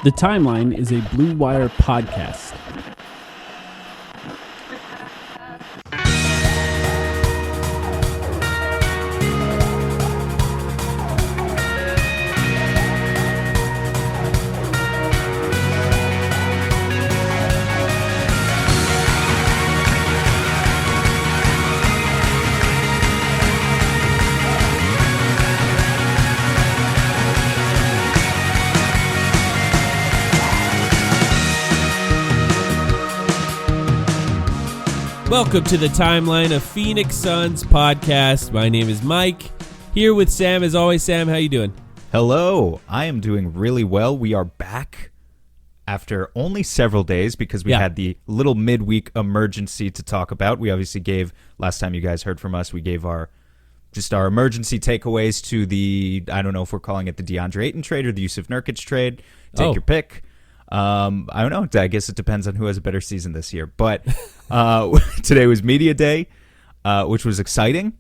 The Timeline is a Blue Wire podcast. Welcome to the Timeline of Phoenix Suns podcast. My name is Mike, here with Sam. As always, Sam, how you doing? Hello, I am doing really well. We are back after only several days because we had the little midweek emergency to talk about. We obviously gave, last time you guys heard from us, we gave our emergency takeaways to the, I don't know if we're calling it the DeAndre Ayton trade or the Jusuf Nurkic trade. Take your pick. I don't know. I guess it depends on who has a better season this year. But today was Media Day, which was exciting.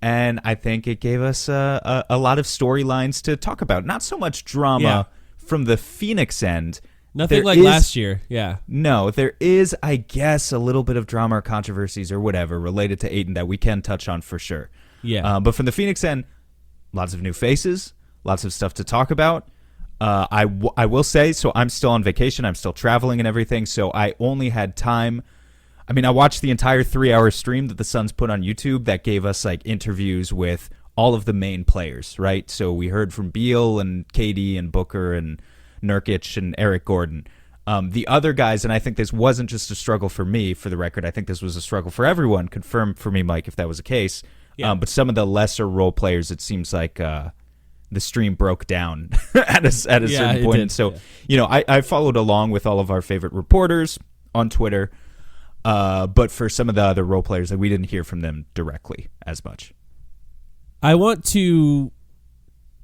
And I think it gave us a lot of storylines to talk about. Not so much drama from the Phoenix end. Nothing like last year. Yeah. No, there is, I guess, a little bit of drama or controversies or whatever related to Ayton that we can touch on for sure. Yeah. But from the Phoenix end, lots of new faces, lots of stuff to talk about. I will say, so I'm still on vacation. I'm still traveling and everything. So I only had time. I mean, I watched the entire 3-hour stream that the Suns put on YouTube that gave us like interviews with all of the main players, right? So we heard from Beal and KD and Booker and Nurkic and Eric Gordon. The other guys, and I think this wasn't just a struggle for me, for the record. I think this was a struggle for everyone. Confirm for me, Mike, if that was the case. Yeah. But some of the lesser role players, it seems like the stream broke down at a certain point. And so, you know, I followed along with all of our favorite reporters on Twitter. But for some of the other role players, we didn't hear from them directly as much. I want to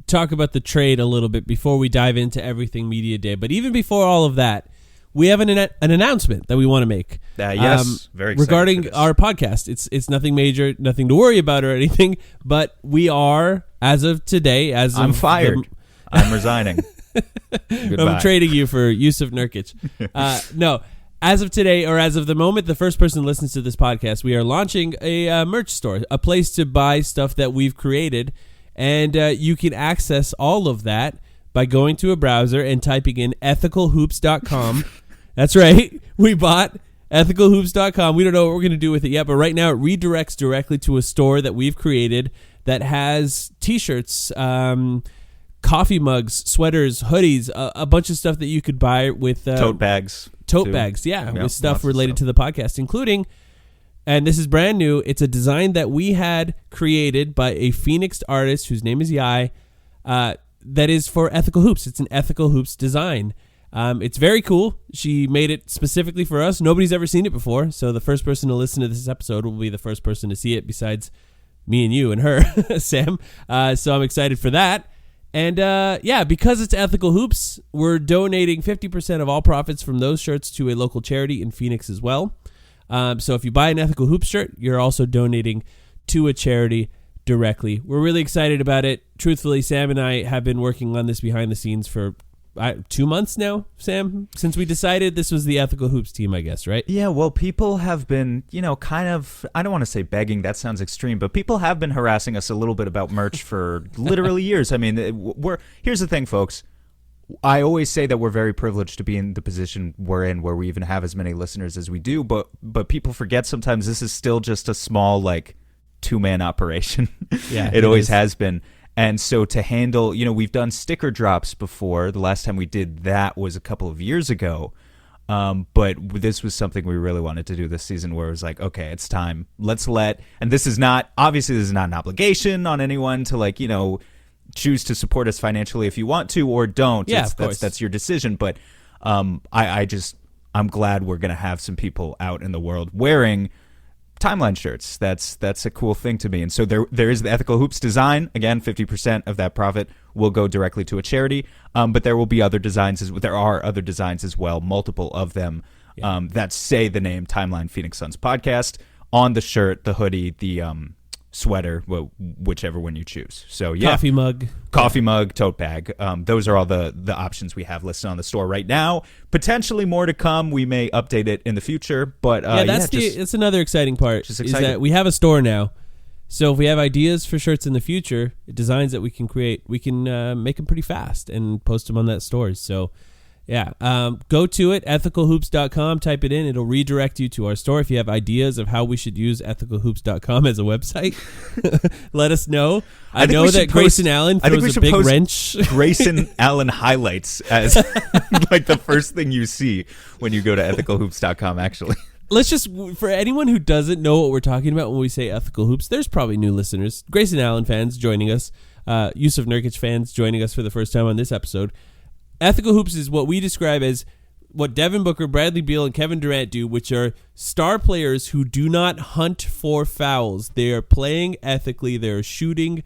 talk about the trade a little bit before we dive into everything Media Day. But even before all of that, we have an announcement that we want to make. Yes, very excited regarding our podcast. It's nothing major, nothing to worry about or anything. But we are, as of today, I'm fired. I'm resigning. I'm trading you for Jusuf Nurkic. No, as of today, or as of the moment the first person listens to this podcast, we are launching a merch store, a place to buy stuff that we've created, and you can access all of that by going to a browser and typing in ethicalhoops.com. That's right. We bought ethicalhoops.com. We don't know what we're going to do with it yet, but right now it redirects directly to a store that we've created that has T-shirts, coffee mugs, sweaters, hoodies, a bunch of stuff that you could buy with tote bags. With stuff related to the podcast, including, and this is brand new, it's a design that we had created by a Phoenix artist whose name is Yai, that is for Ethical Hoops. It's an Ethical Hoops design. It's very cool. She made it specifically for us. Nobody's ever seen it before, so the first person to listen to this episode will be the first person to see it besides me and you and her, Sam. So I'm excited for that. And because it's Ethical Hoops, we're donating 50% of all profits from those shirts to a local charity in Phoenix as well. So if you buy an Ethical Hoops shirt, you're also donating to a charity directly. We're really excited about it. Truthfully, Sam and I have been working on this behind the scenes for 2 months now, Sam, since we decided this was the Ethical Hoops team, I guess, right? Yeah, well, people have been, kind of, I don't want to say begging, that sounds extreme, but people have been harassing us a little bit about merch for literally years. I mean, here's the thing, folks. I always say that we're very privileged to be in the position we're in, where we even have as many listeners as we do, but people forget sometimes this is still just a small, like, two-man operation. Yeah, it always has been. And so to handle, we've done sticker drops before. The last time we did that was a couple of years ago. But this was something we really wanted to do this season, where it was like, okay, it's time. And this is not an obligation on anyone to choose to support us financially if you want to or don't. Yeah, of course. That's your decision. But I'm glad we're going to have some people out in the world wearing Timeline shirts. That's a cool thing to me. And so there is the Ethical Hoops design. Again, 50% of that profit will go directly to a charity. But there will be other designs. There are other designs as well, multiple of them, that say the name Timeline Phoenix Suns Podcast on the shirt, the hoodie, the sweater, whichever one you choose. So yeah, coffee mug, tote bag. Those are all the options we have listed on the store right now. Potentially more to come. We may update it in the future, but that's another exciting part. Is that we have a store now. So if we have ideas for shirts in the future, designs that we can create, we can make them pretty fast and post them on that store. So yeah, go to it, ethicalhoops.com, type it in. It'll redirect you to our store. If you have ideas of how we should use ethicalhoops.com as a website, let us know. I know that Grayson Allen throws a big wrench. Grayson Allen highlights as like the first thing you see when you go to ethicalhoops.com, actually. Let's just, for anyone who doesn't know what we're talking about when we say Ethical Hoops, there's probably new listeners. Grayson Allen fans joining us, Yusuf Nurkic fans joining us for the first time on this episode. Ethical Hoops is what we describe as what Devin Booker, Bradley Beal, and Kevin Durant do, which are star players who do not hunt for fouls. They are playing ethically. They're shooting.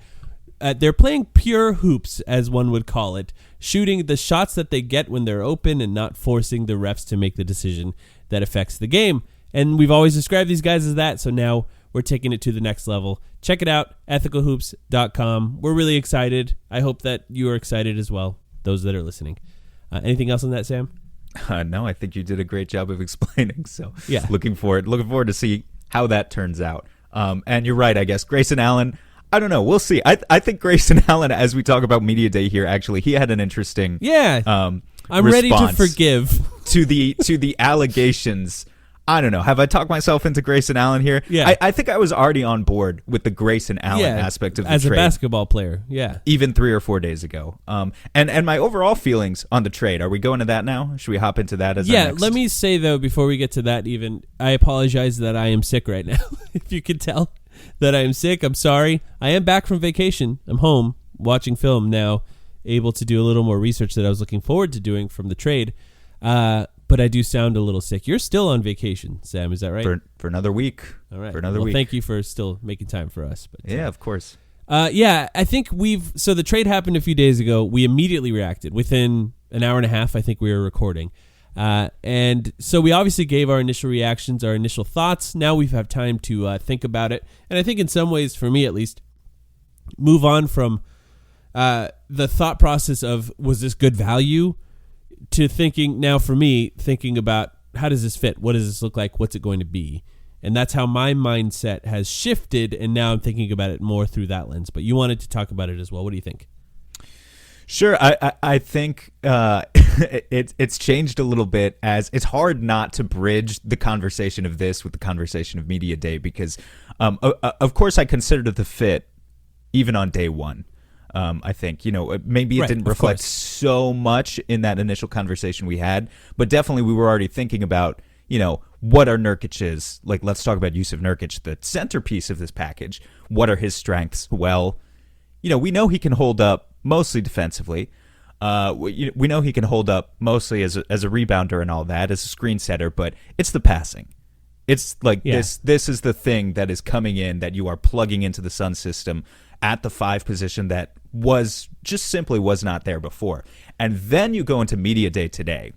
They're playing pure hoops, as one would call it, shooting the shots that they get when they're open and not forcing the refs to make the decision that affects the game. And we've always described these guys as that, so now we're taking it to the next level. Check it out, ethicalhoops.com. We're really excited. I hope that you are excited as well, those that are listening. Anything else on that, Sam? No, I think you did a great job of explaining. So yeah, looking forward to see how that turns out. And you're right, I guess. Grayson Allen, I don't know. We'll see. I think Grayson Allen, as we talk about Media Day here, actually, he had an interesting I'm ready to forgive to the allegations. I don't know. Have I talked myself into Grayson Allen here? Yeah. I think I was already on board with the Grayson Allen aspect of the trade. As a trade, basketball player, yeah. Even 3 or 4 days ago. And my overall feelings on the trade. Are we going to that now? Should we hop into that as our next? Let me say, though, before we get to that even, I apologize that I am sick right now. If you could tell that I am sick, I'm sorry. I am back from vacation. I'm home watching film now, able to do a little more research that I was looking forward to doing from the trade. But I do sound a little sick. You're still on vacation, Sam, is that right? For another week. All right. For another week. Thank you for still making time for us. But, yeah, of course. I think so the trade happened a few days ago. We immediately reacted. Within an hour and a half, I think we were recording. And so we obviously gave our initial reactions, our initial thoughts. Now we've had time to think about it. And I think in some ways, for me at least, move on from the thought process of, was this good value, to thinking about how does this fit? What does this look like? What's it going to be? And that's how my mindset has shifted, and now I'm thinking about it more through that lens. But you wanted to talk about it as well. What do you think? Sure. I think it's changed a little bit, as it's hard not to bridge the conversation of this with the conversation of Media Day, because of course I considered the fit even on day one. I think, maybe it didn't reflect so much in that initial conversation we had, but definitely we were already thinking about, what are Nurkic's, like, let's talk about Yusuf Nurkic, the centerpiece of this package. What are his strengths? Well, we know he can hold up mostly defensively. We know he can hold up mostly as a rebounder and all that, as a screen setter, but it's the passing. It's like this is the thing that is coming in, that you are plugging into the Sun system at the 5 position that was not there before. And then you go into Media Day today,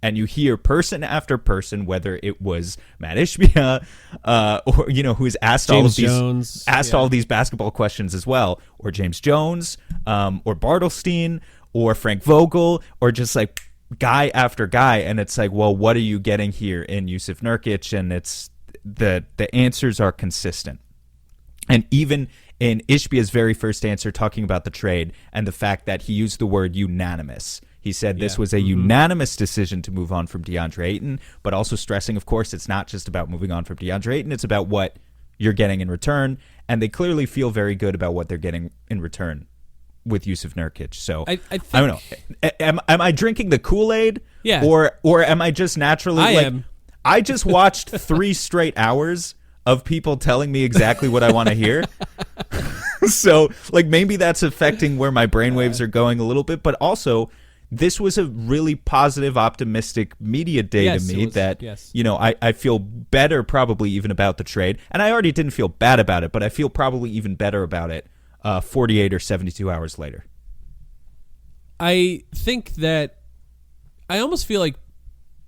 and you hear person after person, whether it was Matt Ishbia, or who's asked all of these basketball questions as well, or James Jones, or Bartlestein, or Frank Vogel, or just like guy after guy, and it's like, well, what are you getting here in Yusuf Nurkic? And it's the answers are consistent. And even in Ishbia's very first answer, talking about the trade and the fact that he used the word unanimous. He said this was a unanimous decision to move on from DeAndre Ayton, but also stressing, of course, it's not just about moving on from DeAndre Ayton, it's about what you're getting in return. And they clearly feel very good about what they're getting in return with Yusuf Nurkic. So I don't know. Am I drinking the Kool-Aid? Yeah. Or am I just naturally I am. I just watched 3 straight hours of people telling me exactly what I want to hear. So, maybe that's affecting where my brainwaves are going a little bit, but also this was a really positive, optimistic Media Day to me I feel better probably even about the trade. And I already didn't feel bad about it, but I feel probably even better about it 48 or 72 hours later. I think that I almost feel like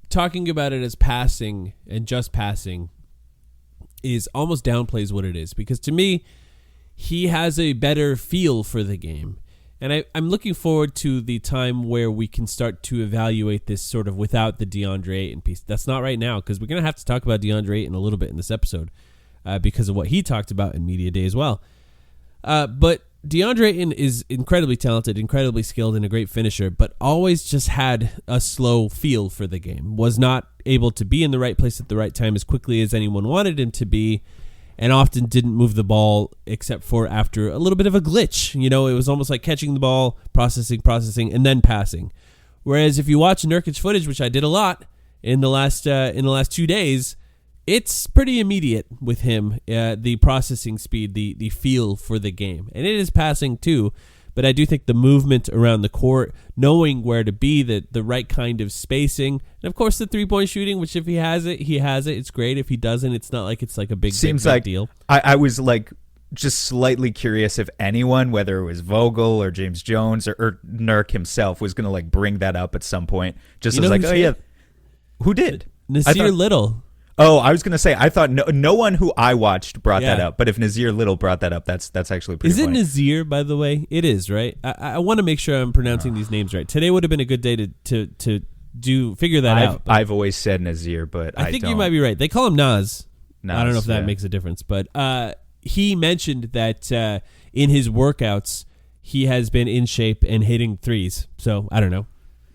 talking about it as passing and just passing is almost downplays what it is, because to me, he has a better feel for the game. And I'm looking forward to the time where we can start to evaluate this sort of without the DeAndre Ayton piece. That's not right now, because we're going to have to talk about DeAndre Ayton a little bit in this episode because of what he talked about in Media Day as well. But DeAndre Ayton is incredibly talented, incredibly skilled, and a great finisher, but always just had a slow feel for the game. Was not able to be in the right place at the right time as quickly as anyone wanted him to be, and often didn't move the ball except for after a little bit of a glitch. You know, it was almost like catching the ball, processing, and then passing. Whereas if you watch Nurkic footage, which I did a lot in the last 2 days, it's pretty immediate with him, the processing speed, the feel for the game. And it is passing too, but I do think the movement around the court, knowing where to be, the right kind of spacing, and of course the three-point shooting, which if he has it, he has it. It's great. If he doesn't, it's not like it's like a big deal. I was like just slightly curious if anyone, whether it was Vogel or James Jones or Nurk himself, was going to like bring that up at some point. Just as like, oh yeah, who did? Nasir Little. Oh, I was going to say, I thought no one who I watched brought that up. But if Nasir Little brought that up, that's actually pretty funny. Is it Nasir, by the way? It is, right? I want to make sure I'm pronouncing these names right. Today would have been a good day to figure that out. I've always said Nasir, but I think don't. You might be right. They call him Nas. I don't know if that yeah. makes a difference. But he mentioned that in his workouts, he has been in shape and hitting threes. So, I don't know.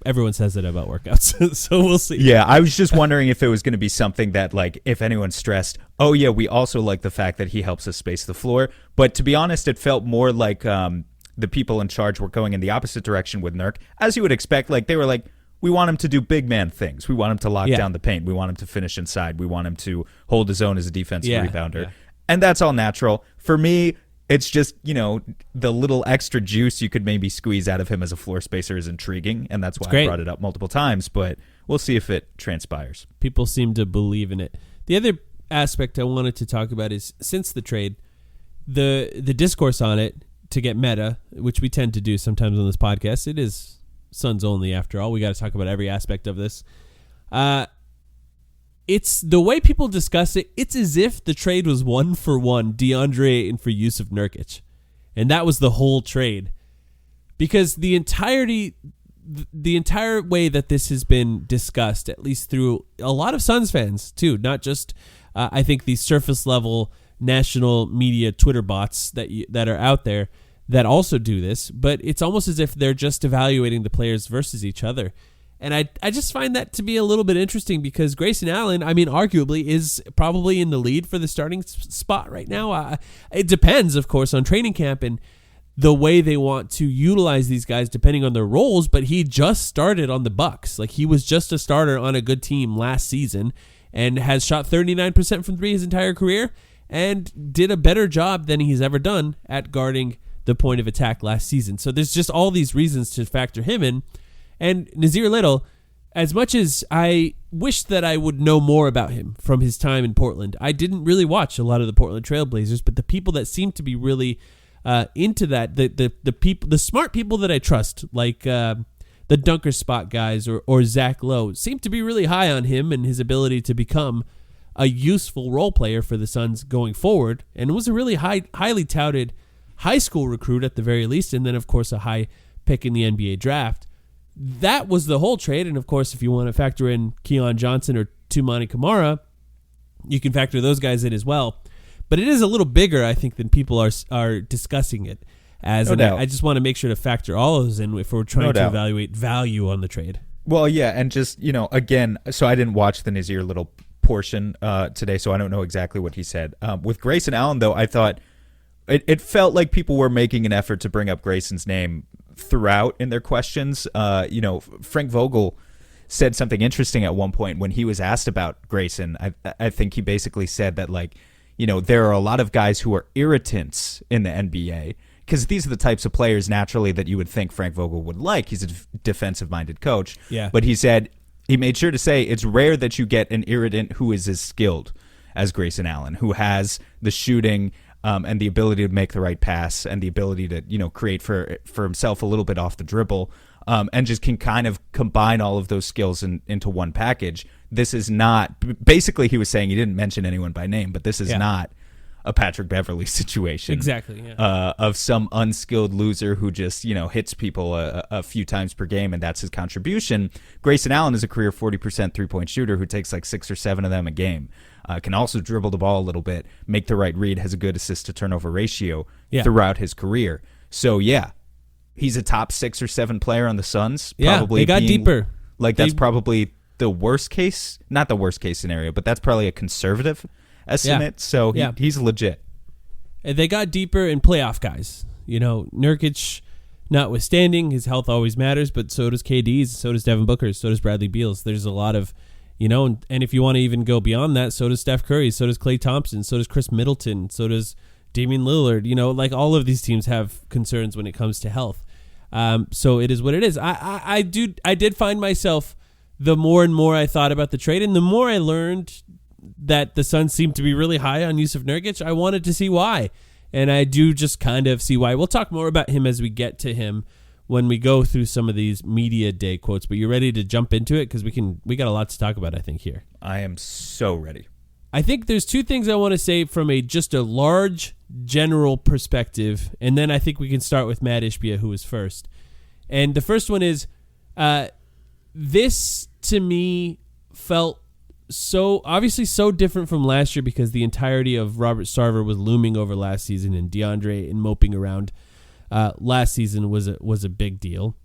Everyone says it about workouts, so we'll see. Yeah, I was just wondering if it was going to be something that, like, if anyone stressed, oh, yeah, we also like the fact that he helps us space the floor. But to be honest, it felt more like the people in charge were going in the opposite direction with Nurk. As you would expect, like, they were like, we want him to do big man things. We want him to lock down the paint. We want him to finish inside. We want him to hold his own as a defensive rebounder. Yeah. And that's all natural. For me, it's just, you know, the little extra juice you could maybe squeeze out of him as a floor spacer is intriguing, and that's why I brought it up multiple times, but we'll see if it transpires. People seem to believe in it. The other aspect I wanted to talk about is, since the trade, the discourse on it, to get meta, which we tend to do sometimes on this podcast, it is Suns only after all. We got to talk about every aspect of this. It's the way people discuss it. It's as if the trade was 1-for-1 DeAndre Ayton for Jusuf Nurkic, and that was the whole trade. Because the entire way that this has been discussed, at least through a lot of Suns fans too, not just I think these surface level national media Twitter bots that are out there that also do this, but it's almost as if they're just evaluating the players versus each other. And I just find that to be a little bit interesting because Grayson Allen, I mean, arguably is probably in the lead for the starting spot right now. It depends, of course, on training camp and the way they want to utilize these guys depending on their roles, but he just started on the Bucks. Like, he was just a starter on a good team last season and has shot 39% from three his entire career and did a better job than he's ever done at guarding the point of attack last season. So there's just all these reasons to factor him in. And Nasir Little, as much as I wish that I would know more about him from his time in Portland, I didn't really watch a lot of the Portland Trailblazers, but the people that seem to be really into that, the smart people that I trust, like the Dunker Spot guys or Zach Lowe, seem to be really high on him and his ability to become a useful role player for the Suns going forward. And it was a really highly touted high school recruit at the very least, and then of course a high pick in the NBA draft. That was the whole trade, and of course, if you want to factor in Keon Johnson or Toumani Camara, you can factor those guys in as well. But it is a little bigger, I think, than people are discussing it as. No doubt. I just want to make sure to factor all of those in if we're trying to evaluate value on the trade. Well, yeah, and just, you know, again, so I didn't watch the Nasir Little portion today, so I don't know exactly what he said. With Grayson Allen, though, I thought it felt like people were making an effort to bring up Grayson's name throughout in their questions. You know, Frank Vogel said something interesting at one point when he was asked about Grayson. I think he basically said that, like, you know, there are a lot of guys who are irritants in the NBA because these are the types of players naturally that you would think Frank Vogel would like. He's a defensive-minded coach. Yeah. But he said, he made sure to say, it's rare that you get an irritant who is as skilled as Grayson Allen, who has the shooting and the ability to make the right pass and the ability to, you know, create for himself a little bit off the dribble, and just can kind of combine all of those skills into one package. This is not, basically he was saying, he didn't mention anyone by name, but this is not a Patrick Beverley situation. Exactly. Yeah. Of some unskilled loser who just, hits people a few times per game, and that's his contribution. Grayson Allen is a career 40% three-point shooter who takes like 6 or 7 of them a game. Can also dribble the ball a little bit, make the right read, has a good assist-to-turnover ratio throughout his career. So, he's a top 6 or 7 player on the Suns. Probably they got deeper. That's probably the worst case, not the worst case scenario, but that's probably a conservative estimate. So he's legit. And they got deeper in playoff guys. Nurkic, notwithstanding, his health always matters, but so does KD's, so does Devin Booker's, so does Bradley Beal's. There's a lot of, and if you want to even go beyond that, so does Steph Curry, so does Klay Thompson, so does Chris Middleton, so does Damian Lillard. All of these teams have concerns when it comes to health. So it is what it is. I did find myself, the more and more I thought about the trade, and the more I learned that the Suns seemed to be really high on Jusuf Nurkic, I wanted to see why. And I do just kind of see why. We'll talk more about him as we get to him when we go through some of these media day quotes. But you ready to jump into it? Because we got a lot to talk about, I think, here. I am so ready. I think there's 2 things I want to say from just a large general perspective, and then I think we can start with Matt Ishbia, who was first. And the first one is, this to me felt so different from last year because the entirety of Robert Sarver was looming over last season, and DeAndre and moping around last season was a big deal.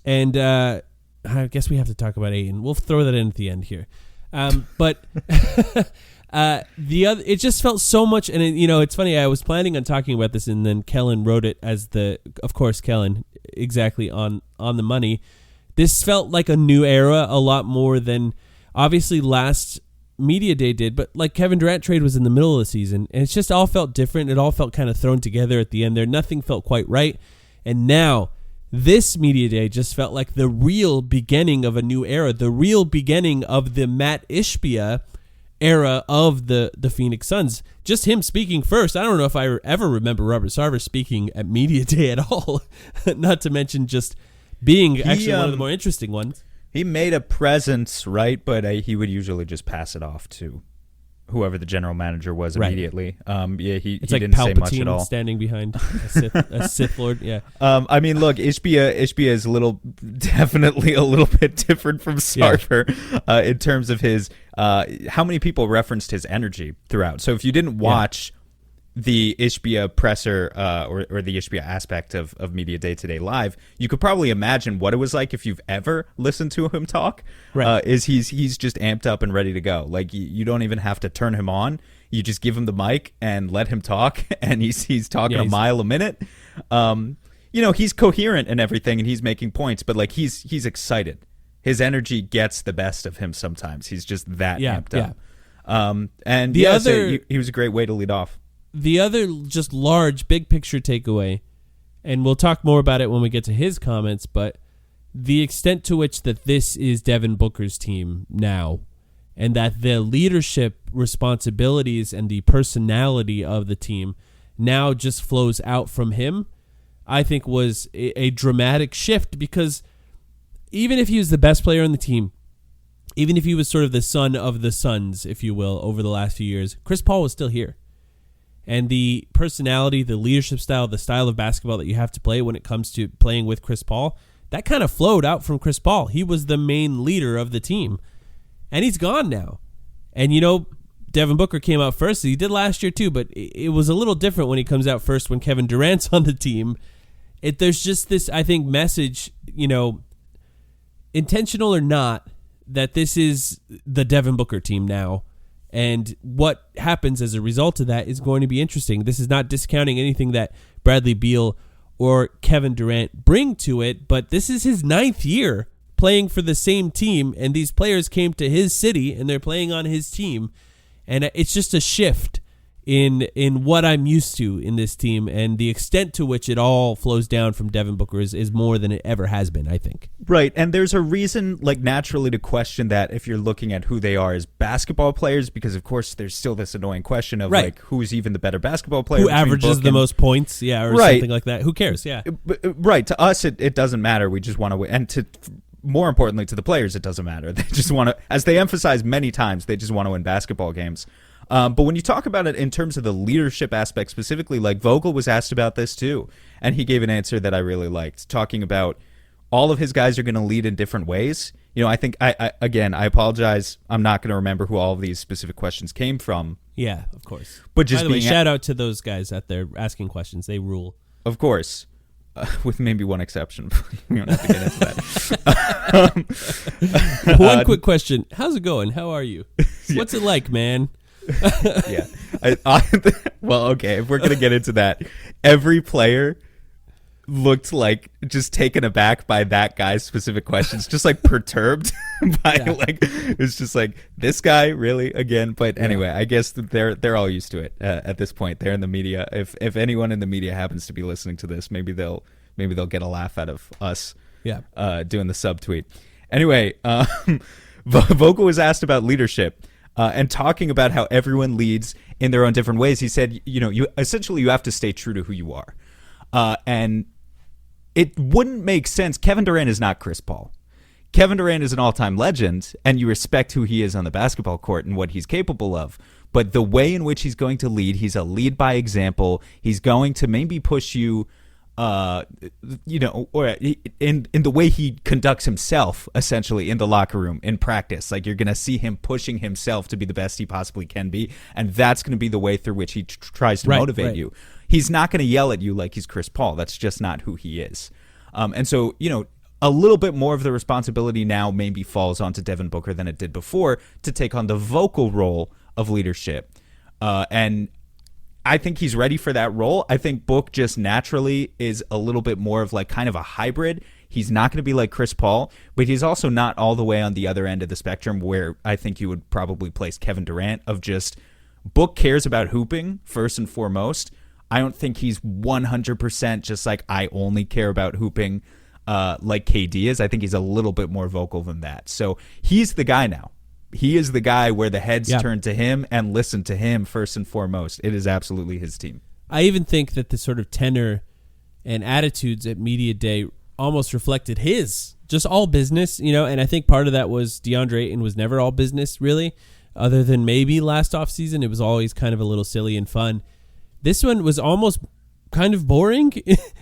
And I guess we have to talk about Ayton. We'll throw that in at the end here. But it just felt so much, and it's funny. I was planning on talking about this, and then Kellen wrote it as of course, Kellen, exactly on the money. This felt like a new era, a lot more than obviously last media day did. But like Kevin Durant trade was in the middle of the season, and it's just all felt different. It all felt kind of thrown together at the end there. Nothing felt quite right, and now this media day just felt like the real beginning of a new era, the real beginning of the Matt Ishbia era of the Phoenix Suns. Just him speaking first. I don't know if I ever remember Robert Sarver speaking at media day at all, not to mention just being actually one of the more interesting ones. He made a presence, right? But he would usually just pass it off to whoever the general manager was immediately. He like didn't say much at all. Standing behind a Sith Lord. Yeah. I mean, look, Ishbia is definitely a little bit different from Sarver in terms of his how many people referenced his energy throughout. So if you didn't watch the Ishbia presser or the Ishbia aspect of Media Day Today Live, you could probably imagine what it was like if you've ever listened to him talk. Right. He's just amped up and ready to go. Like you don't even have to turn him on. You just give him the mic and let him talk, and he's talking a mile a minute. He's coherent and everything, and he's making points, but like he's excited. His energy gets the best of him sometimes. He's just that amped up. He was a great way to lead off. The other just large, big picture takeaway, and we'll talk more about it when we get to his comments, but the extent to which that this is Devin Booker's team now, and that the leadership responsibilities and the personality of the team now just flows out from him, I think was a dramatic shift, because even if he was the best player on the team, even if he was sort of the son of the Suns, if you will, over the last few years, Chris Paul was still here. And the personality, the leadership style, the style of basketball that you have to play when it comes to playing with Chris Paul, that kind of flowed out from Chris Paul. He was the main leader of the team. And he's gone now. And, Devin Booker came out first. He did last year too, but it was a little different when he comes out first when Kevin Durant's on the team. There's just this, I think, message, intentional or not, that this is the Devin Booker team now. And what happens as a result of that is going to be interesting. This is not discounting anything that Bradley Beal or Kevin Durant bring to it, but this is his 9th year playing for the same team, and these players came to his city, and they're playing on his team. And it's just a shift in what I'm used to in this team, and the extent to which it all flows down from Devin Booker is more than it ever has been, I think. Right, and there's a reason, naturally, to question that if you're looking at who they are as basketball players, because, of course, there's still this annoying question of, who's even the better basketball player? Who averages the most points, or something like that. Who cares, Right, to us, it doesn't matter. We just want to win. And more importantly, to the players, it doesn't matter. They just want to, as they emphasize many times, they just want to win basketball games. But when you talk about it in terms of the leadership aspect specifically, like Vogel was asked about this too, and he gave an answer that I really liked, talking about all of his guys are going to lead in different ways. I think I apologize. I'm not going to remember who all of these specific questions came from. Yeah, of course. But just by the way, shout out to those guys out there asking questions. They rule. Of course. With maybe one exception. We don't have to get into that. One quick question. How's it going? How are you? What's it like, man? Yeah. Well, okay, if we're going to get into that, every player looked like just taken aback by that guy's specific questions, just like perturbed by like, it's just like, this guy really again. But anyway, I guess they're all used to it at this point. They're in the media. If anyone in the media happens to be listening to this, maybe they'll get a laugh out of us doing the subtweet. Anyway, Vogel was asked about leadership and talking about how everyone leads in their own different ways. He said, you essentially you have to stay true to who you are. And it wouldn't make sense. Kevin Durant is not Chris Paul. Kevin Durant is an all-time legend, and you respect who he is on the basketball court and what he's capable of. But the way in which he's going to lead, he's a lead by example. He's going to maybe push you, or in the way he conducts himself, essentially, in the locker room, in practice. Like, you're going to see him pushing himself to be the best he possibly can be, and that's going to be the way through which he tries to motivate you. He's not going to yell at you like he's Chris Paul. That's just not who he is. And so, a little bit more of the responsibility now maybe falls onto Devin Booker than it did before to take on the vocal role of leadership. And I think he's ready for that role. I think Book just naturally is a little bit more of like kind of a hybrid. He's not going to be like Chris Paul, but he's also not all the way on the other end of the spectrum where I think you would probably place Kevin Durant, of just Book cares about hooping first and foremost. I don't think he's 100% just like, I only care about hooping like KD is. I think he's a little bit more vocal than that. So he's the guy now. He is the guy where the heads turn to him and listen to him first and foremost. It is absolutely his team. I even think that the sort of tenor and attitudes at Media Day almost reflected his, just all business, and I think part of that was DeAndre Ayton was never all business, really, other than maybe last offseason. It was always kind of a little silly and fun. This one was almost kind of boring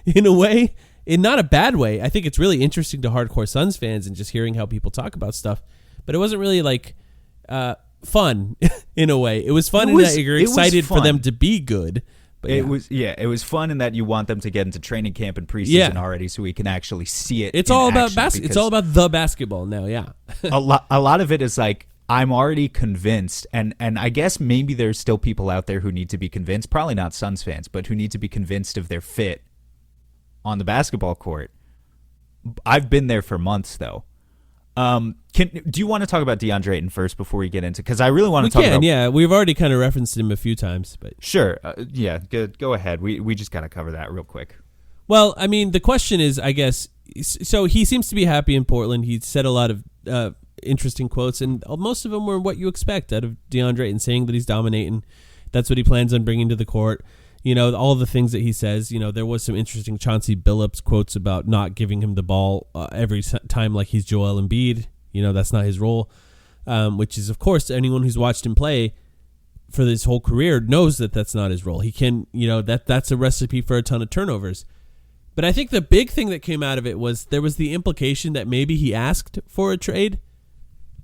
in a way, in not a bad way. I think it's really interesting to hardcore Suns fans and just hearing how people talk about stuff. But it wasn't really like fun in a way. It was fun in that you're excited for them to be good. But it was fun in that you want them to get into training camp and preseason already, so we can actually see it. It's all about it's all about the basketball now. Yeah, a lot of it is like, I'm already convinced, and I guess maybe there's still people out there who need to be convinced, probably not Suns fans, but who need to be convinced of their fit on the basketball court. I've been there for months, though. Do you want to talk about DeAndre Ayton first before we get into, because I really want to talk about... Yeah, we've already kind of referenced him a few times. But sure. Go ahead. We just got to cover that real quick. Well, I mean, the question is, I guess, so he seems to be happy in Portland. He said a lot of interesting quotes, and most of them were what you expect out of DeAndre Ayton, saying that he's dominating. That's what he plans on bringing to the court. All the things that he says. There was some interesting Chauncey Billups quotes about not giving him the ball every time like he's Joel Embiid. That's not his role, which is, of course, anyone who's watched him play for this whole career knows that that's not his role. He can, that's a recipe for a ton of turnovers. But I think the big thing that came out of it was there was the implication that maybe he asked for a trade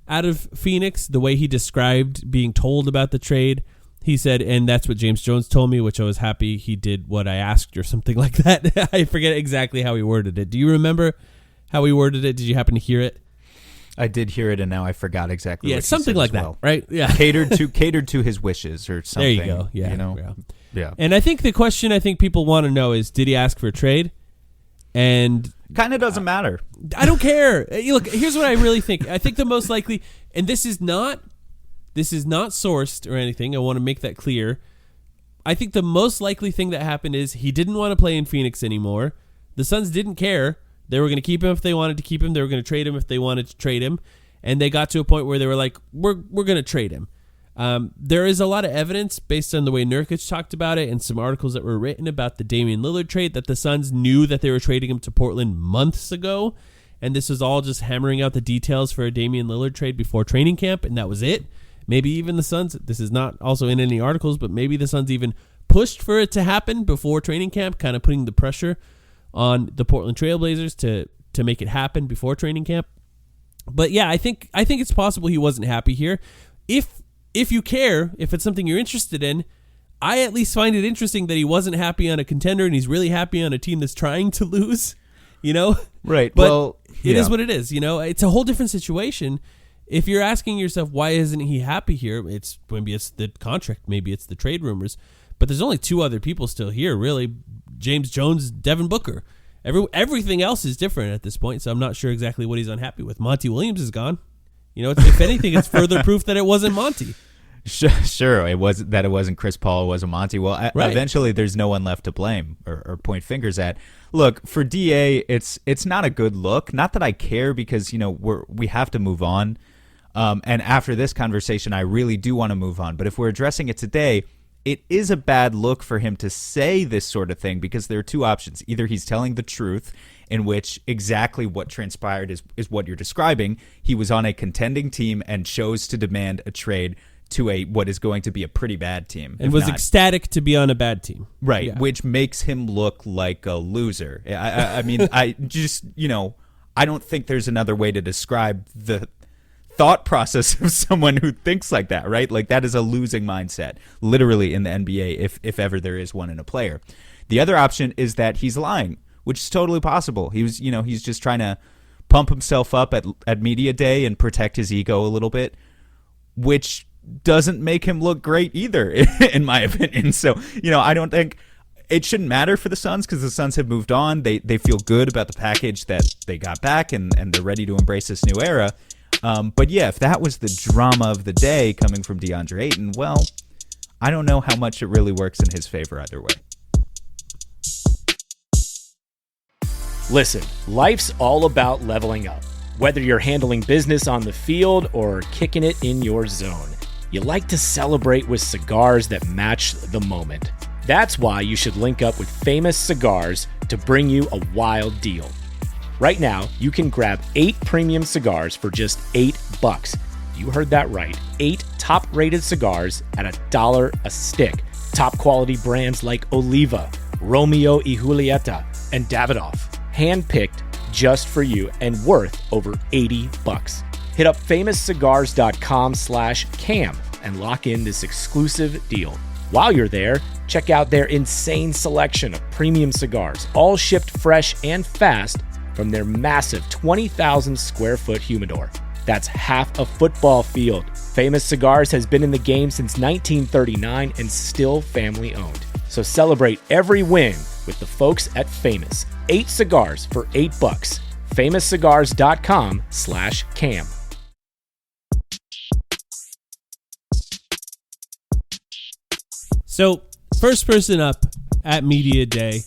out of Phoenix, the way he described being told about the trade. He said, and that's what James Jones told me, which I was happy he did what I asked, or something like that. I forget exactly how he worded it. Do you remember how he worded it? Did you happen to hear it? I did hear it, and now I forgot exactly. Yeah, something like that, right? Yeah, catered to his wishes or something. There you go. Yeah, yeah. And I think the question people want to know is, did he ask for a trade? And kind of doesn't matter. I don't care. Look, here's what I really think. I think the most likely, and this is not sourced or anything. I want to make that clear. I think the most likely thing that happened is he didn't want to play in Phoenix anymore. The Suns didn't care. They were going to keep him if they wanted to keep him. They were going to trade him if they wanted to trade him. And they got to a point where they were like, we're going to trade him. There is a lot of evidence based on the way Nurkic talked about it and some articles that were written about the Damian Lillard trade that the Suns knew that they were trading him to Portland months ago. And this was all just hammering out the details for a Damian Lillard trade before training camp. And that was it. Maybe even the Suns, this is not also in any articles, but maybe the Suns even pushed for it to happen before training camp, kind of putting the pressure on the Portland Trailblazers to make it happen before training camp. But yeah, I think it's possible he wasn't happy here. If you care, if it's something you're interested in, I at least find it interesting that he wasn't happy on a contender and he's really happy on a team that's trying to lose, Right. But well, it is what it is, It's a whole different situation. If you're asking yourself, why isn't he happy here? Maybe it's the contract, maybe it's the trade rumors. But there's only two other people still here, really. James Jones, Devin Booker. Everything else is different at this point, so I'm not sure exactly what he's unhappy with. Monty Williams is gone. If anything, it's further proof that it wasn't Monty. Sure, it wasn't Chris Paul, it wasn't Monty. Well, right. Eventually there's no one left to blame or point fingers at. Look, for DA, it's not a good look. Not that I care, because we have to move on. And after this conversation, I really do want to move on. But if we're addressing it today, it is a bad look for him to say this sort of thing, because there are two options. Either he's telling the truth, in which exactly what transpired is what you're describing. He was on a contending team and chose to demand a trade to what is going to be a pretty bad team. And was ecstatic to be on a bad team. Right, yeah. Which makes him look like a loser. I mean, I just, I don't think there's another way to describe the thought process of someone who thinks like that, right? Like, that is a losing mindset, literally, in the NBA, if ever there is one in a player. The other option is that he's lying, which is totally possible. He was, he's just trying to pump himself up at media day and protect his ego a little bit, which doesn't make him look great either, in my opinion. So, I don't think it shouldn't matter for the Suns, because the Suns have moved on. They feel good about the package that they got back, and they're ready to embrace this new era. But yeah, if that was the drama of the day coming from DeAndre Ayton, well, I don't know how much it really works in his favor either way. Listen, life's all about leveling up. Whether you're handling business on the field or kicking it in your zone, you like to celebrate with cigars that match the moment. That's why you should link up with Famous Cigars to bring you a wild deal. Right now, you can grab 8 premium cigars for just $8. You heard that right. 8 top-rated cigars at $1 a stick. Top quality brands like Oliva, Romeo y Julieta, and Davidoff. Hand-picked just for you and worth over $80. Hit up famouscigars.com/cam and lock in this exclusive deal. While you're there, check out their insane selection of premium cigars, all shipped fresh and fast from their massive 20,000 square foot humidor. That's half a football field. Famous Cigars has been in the game since 1939 and still family owned. So celebrate every win with the folks at Famous. 8 cigars for $8. famouscigars.com/cam. So, first person up at Media Day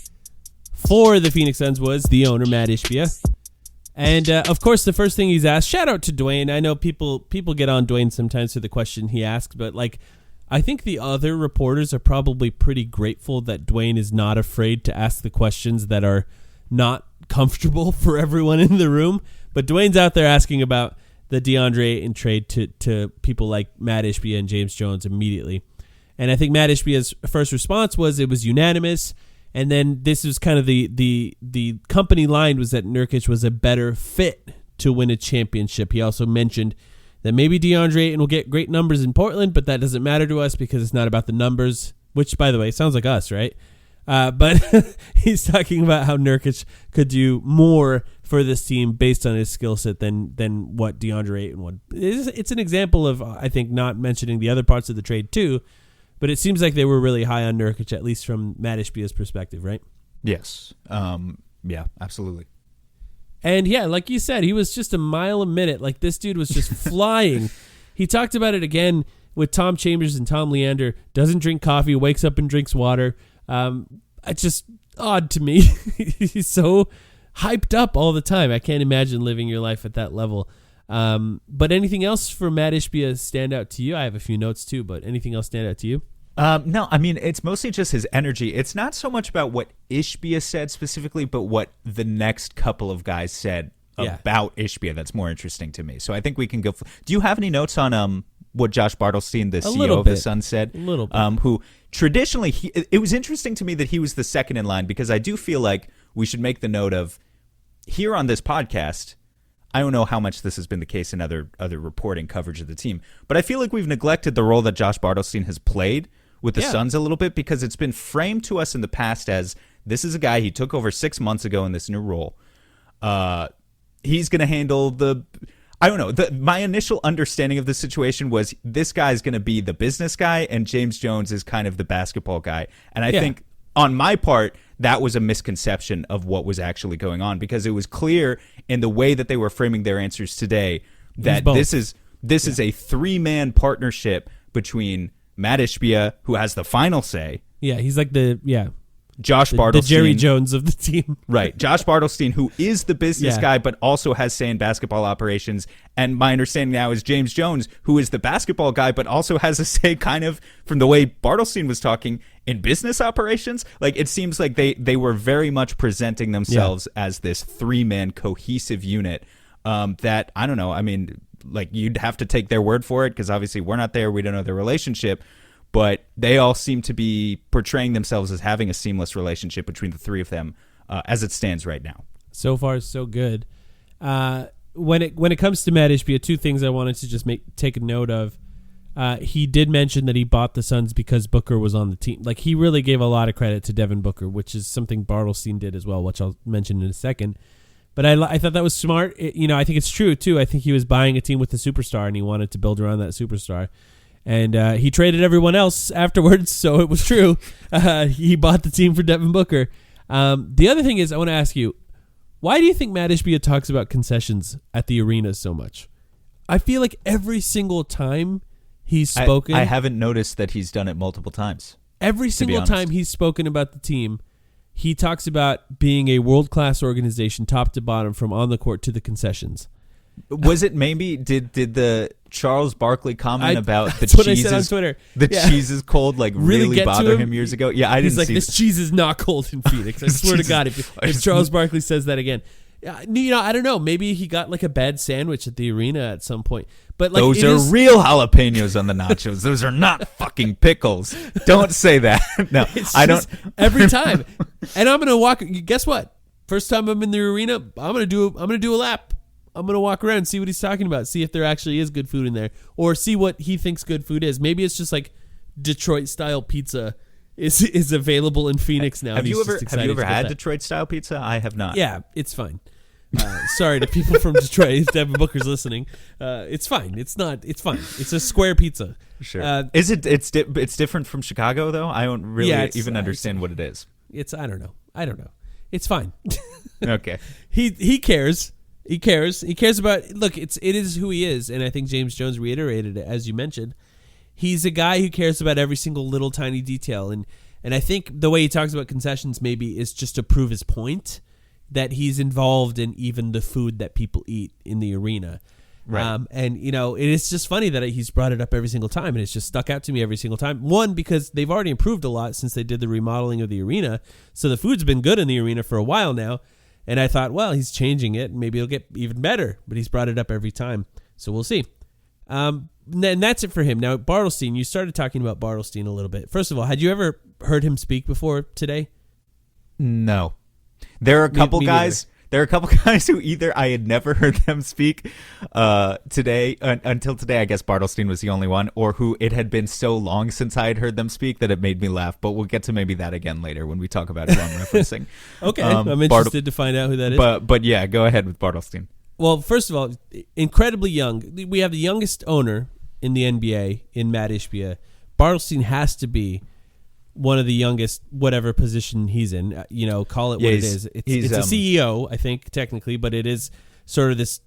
for the Phoenix Suns was the owner, Matt Ishbia. And, of course, the first thing he's asked, shout out to Dwayne. I know people get on Dwayne sometimes for the question he asks, but, I think the other reporters are probably pretty grateful that Dwayne is not afraid to ask the questions that are not comfortable for everyone in the room. But Dwayne's out there asking about the DeAndre Ayton trade to people like Matt Ishbia and James Jones immediately. And I think Matt Ishbia's first response was it was unanimous. And then this was kind of the company line was that Nurkic was a better fit to win a championship. He also mentioned that maybe DeAndre Ayton will get great numbers in Portland, but that doesn't matter to us because it's not about the numbers, which, by the way, sounds like us, right? But he's talking about how Nurkic could do more for this team based on his skill set than what DeAndre Ayton would. It's an example of, I think, not mentioning the other parts of the trade too, but it seems like they were really high on Nurkic, at least from Matt Ishbia's perspective, right? Yes. Yeah, absolutely. And yeah, like you said, he was just a mile a minute. Like, this dude was just flying. He talked about it again with Tom Chambers and Tom Leander. Doesn't drink coffee, wakes up and drinks water. It's just odd to me. He's so hyped up all the time. I can't imagine living your life at that level. But anything else for Matt Ishbia stand out to you? I have a few notes too, but anything else stand out to you? No, I mean, it's mostly just his energy. It's not so much about what Ishbia said specifically, but what the next couple of guys said about Ishbia that's more interesting to me. So I think we can go. Do you have any notes on what Josh Bartelstein, the CEO little of the bit. Suns, said. A little bit. Who traditionally, it was interesting to me that he was the second in line, because I do feel like we should make the note of, here on this podcast, I don't know how much this has been the case in other reporting coverage of the team, but I feel like we've neglected the role that Josh Bartelstein has played with the Suns a little bit, because it's been framed to us in the past as, this is a guy, he took over 6 months ago in this new role. He's going to handle I don't know. My initial understanding of the situation was, this guy's going to be the business guy and James Jones is kind of the basketball guy. And I think on my part, that was a misconception of what was actually going on, because it was clear in the way that they were framing their answers today that this is a 3-man partnership between Matt Ishbia, who has the final say. Yeah, he's like Josh Bartelstein, the Jerry Jones of the team. Right. Josh Bartelstein, who is the business guy, but also has say in basketball operations. And my understanding now is James Jones, who is the basketball guy, but also has a say, kind of, from the way Bartelstein was talking, in business operations. Like, it seems like they were very much presenting themselves as this 3-man cohesive unit that, I don't know, I mean, like, you'd have to take their word for it, because obviously we're not there. We don't know their relationship. But they all seem to be portraying themselves as having a seamless relationship between the three of them as it stands right now. So far, so good. When it comes to Matt Ishbia, 2 things I wanted to just take a note of. He did mention that he bought the Suns because Booker was on the team. Like, he really gave a lot of credit to Devin Booker, which is something Bartelstein did as well, which I'll mention in a second. But I thought that was smart. I think it's true, too. I think he was buying a team with a superstar, and he wanted to build around that superstar. And he traded everyone else afterwards, so it was true. He bought the team for Devin Booker. The other thing is, I want to ask you, why do you think Matt Ishbia talks about concessions at the arena so much? I feel like every single time he's spoken... I haven't noticed that he's done it multiple times. Every single time he's spoken about the team, he talks about being a world-class organization, top to bottom, from on the court to the concessions. Was it maybe did the Charles Barkley comment about the cheese? cheese I said on Twitter. The cheese is cold, like really bother him years ago? Yeah, I didn't see. He's like, this cheese is not cold in Phoenix. I swear to God, if Charles Barkley says that again, I don't know. Maybe he got like a bad sandwich at the arena at some point. But like, those are real jalapenos on the nachos. Those are not fucking pickles. Don't say that. No, I don't. Every time, and I'm gonna walk. Guess what? First time I'm in the arena, I'm gonna do a lap. I'm going to walk around and see what he's talking about, see if there actually is good food in there, or see what he thinks good food is. Maybe it's just like Detroit-style pizza is available in Phoenix now. Have you ever had Detroit-style pizza? I have not. Yeah, it's fine. Sorry to people from Detroit, if Devin Booker's listening. It's fine. It's not. It's fine. It's a square pizza. Sure. Is it? It's different from Chicago, though? I don't really even understand what it is. I don't know. It's fine. Okay. He cares. He cares about, look, it is who he is, and I think James Jones reiterated it, as you mentioned. He's a guy who cares about every single little tiny detail, and I think the way he talks about concessions maybe is just to prove his point that he's involved in even the food that people eat in the arena. Right. And, it is just funny that he's brought it up every single time, and it's just stuck out to me every single time. One, because they've already improved a lot since they did the remodeling of the arena, so the food's been good in the arena for a while now. And I thought, well, he's changing it. Maybe it'll get even better. But he's brought it up every time. So we'll see. And that's it for him. Now, Bartelstein, you started talking about Bartelstein a little bit. First of all, had you ever heard him speak before today? No. There are a couple guys. There are a couple guys who either I had never heard them speak today, until today, I guess Bartelstein was the only one, or who it had been so long since I had heard them speak that it made me laugh. But we'll get to maybe that again later when we talk about who I'm referencing. Okay, I'm interested to find out who that is. But yeah, go ahead with Bartelstein. Well, first of all, incredibly young. We have the youngest owner in the NBA in Matt Ishbia. Bartelstein has to be one of the youngest, whatever position he's in, call it what it is. It's a CEO, I think, technically, but it is sort of this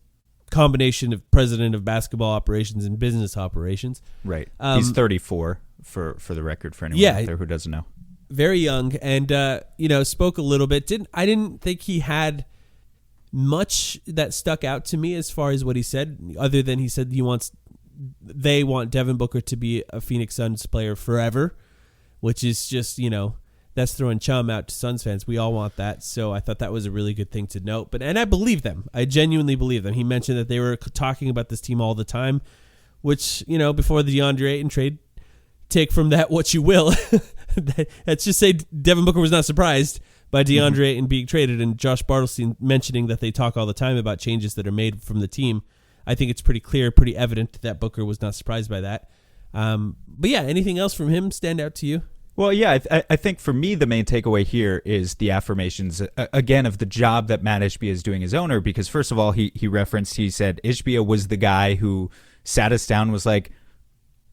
combination of president of basketball operations and business operations. Right. He's 34 for the record, for anyone out there who doesn't know. Very young, and spoke a little bit. I didn't think he had much that stuck out to me as far as what he said, other than he said they want Devin Booker to be a Phoenix Suns player forever. Which is just, that's throwing chum out to Suns fans. We all want that. So I thought that was a really good thing to note. And I believe them. I genuinely believe them. He mentioned that they were talking about this team all the time which, before the DeAndre Ayton trade, take from that what you will. Let's just say Devin Booker was not surprised by DeAndre Ayton being traded, and Josh Bartelstein mentioning that they talk all the time about changes that are made from the team. I think it's pretty clear, pretty evident that Booker was not surprised by that. But yeah, anything else from him stand out to you? Well, yeah, I think for me, the main takeaway here is the affirmations, again, of the job that Matt Ishbia is doing as owner, because first of all, he said Ishbia was the guy who sat us down, was like,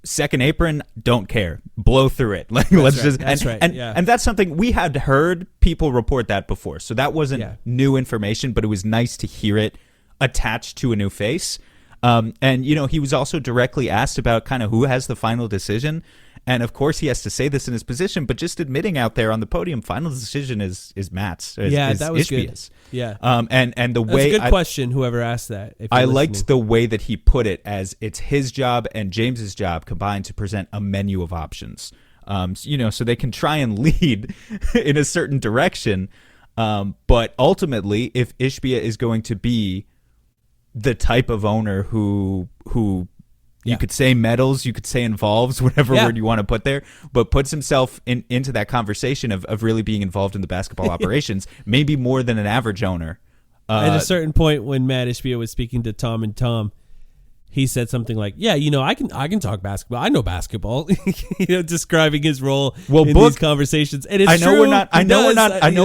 second apron, don't care, blow through it. Like, and that's something we had heard people report that before, so that wasn't new information, but it was nice to hear it attached to a new face. And he was also directly asked about kind of who has the final decision. And of course, he has to say this in his position, but just admitting out there on the podium, final decision is Matt's. That was Ishbia's. Good. Yeah, and the way that's a good question. Whoever asked that, I liked the way that he put it, as it's his job and James's job combined to present a menu of options. So they can try and lead in a certain direction, but ultimately, if Ishbia is going to be the type of owner who you could say meddles, you could say involves, whatever word you want to put there, but puts himself into that conversation of really being involved in the basketball operations, maybe more than an average owner. At a certain point, when Matt Ishbia was speaking to Tom and Tom, he said something like, I can talk basketball. I know basketball, describing his role in these conversations. And it's true. I know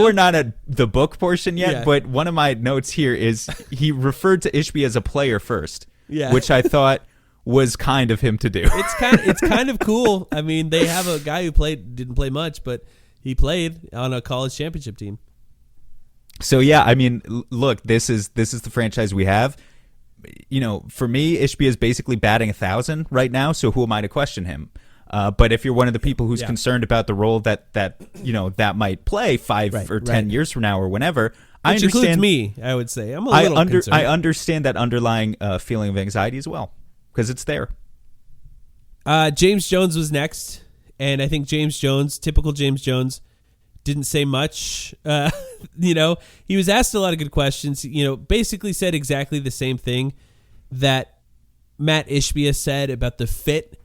we're not at the book portion yet, but one of my notes here is he referred to Ishbia as a player first, which I thought was kind of him to do. It's kind of cool. I mean, they have a guy who didn't play much, but he played on a college championship team. So yeah, I mean, look, this is the franchise we have. For me, Ishbia is basically batting 1,000 right now. So who am I to question him? But if you're one of the people who's concerned about the role that might play 5 or 10 years from now or whenever, I understand. Includes me, I would say. I'm a little concerned. I understand that underlying feeling of anxiety as well, because it's there. James Jones was next, and I think typical James Jones, didn't say much. He was asked a lot of good questions. Basically said exactly the same thing that Matt Ishbia said about the fit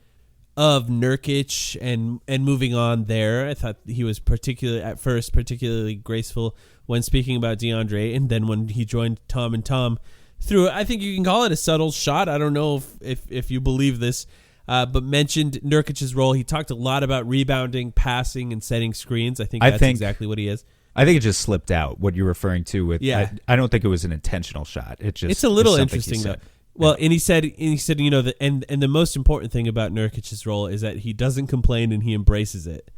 of Nurkic and moving on there. I thought he was particularly graceful when speaking about DeAndre, and then when he joined Tom and Tom through, I think you can call it a subtle shot. I don't know if you believe this, but mentioned Nurkic's role. He talked a lot about rebounding, passing, and setting screens. I think that's exactly what he is. I think it just slipped out, what you're referring to. I don't think it was an intentional shot. It's a little interesting, though. Well, and he said, and the most important thing about Nurkic's role is that he doesn't complain and he embraces it,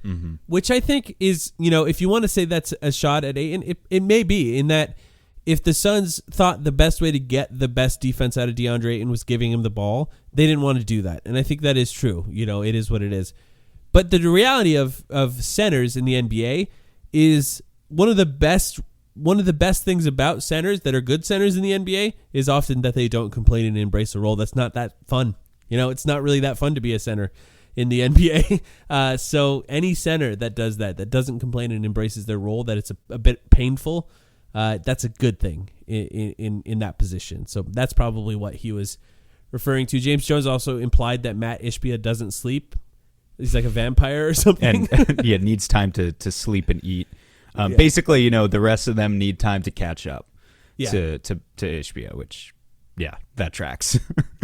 which I think is, if you want to say that's a shot at Ayton, it may be, in that if the Suns thought the best way to get the best defense out of DeAndre Ayton was giving him the ball, they didn't want to do that, and I think that is true. It is what it is. But the reality of centers in the NBA is one of the best things about centers that are good centers in the NBA is often that they don't complain and embrace a role that's not that fun. It's not really that fun to be a center in the NBA. So any center that does that doesn't complain and embraces their role, that it's a bit painful, that's a good thing in that position. So that's probably what he was referring to. James Jones also implied that Matt Ishbia doesn't sleep. He's like a vampire or something. And needs time to sleep and eat. Basically, the rest of them need time to catch up to Ishbia, which, that tracks.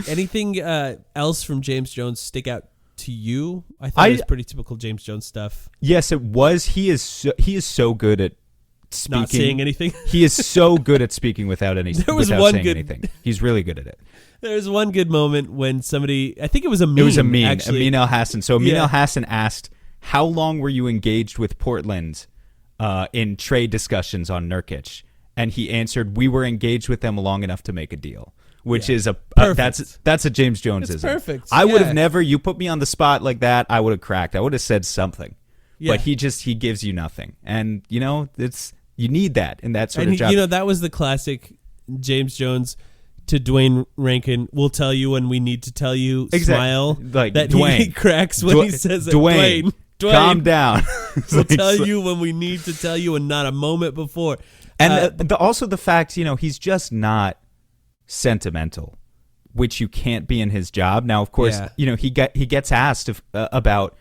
Anything else from James Jones stick out to you? I thought it was pretty typical James Jones stuff. Yes, it was. He is so good at speaking. Not saying anything. He is so good at speaking without saying anything. He's really good at it. There was one good moment when somebody, I think it was a meme. It was a meme. Actually. Amin Al-Hassan. So Amin Al-Hassan asked, how long were you engaged with Portland in trade discussions on Nurkic? And he answered, we were engaged with them long enough to make a deal, which is that's a James Jones-ism. It's perfect. I would have never, you put me on the spot like that, I would have cracked. I would have said something. But he gives you nothing. And, you need that in that sort of job. That was the classic James Jones to Dwayne Rankin, we'll tell you when we need to tell you, smile. Like that Dwayne. He cracks when he says it. Dwayne. Calm down. We'll tell you when we need to tell you and not a moment before. And also the fact, he's just not sentimental which you can't be in his job. Now, of course, he gets asked about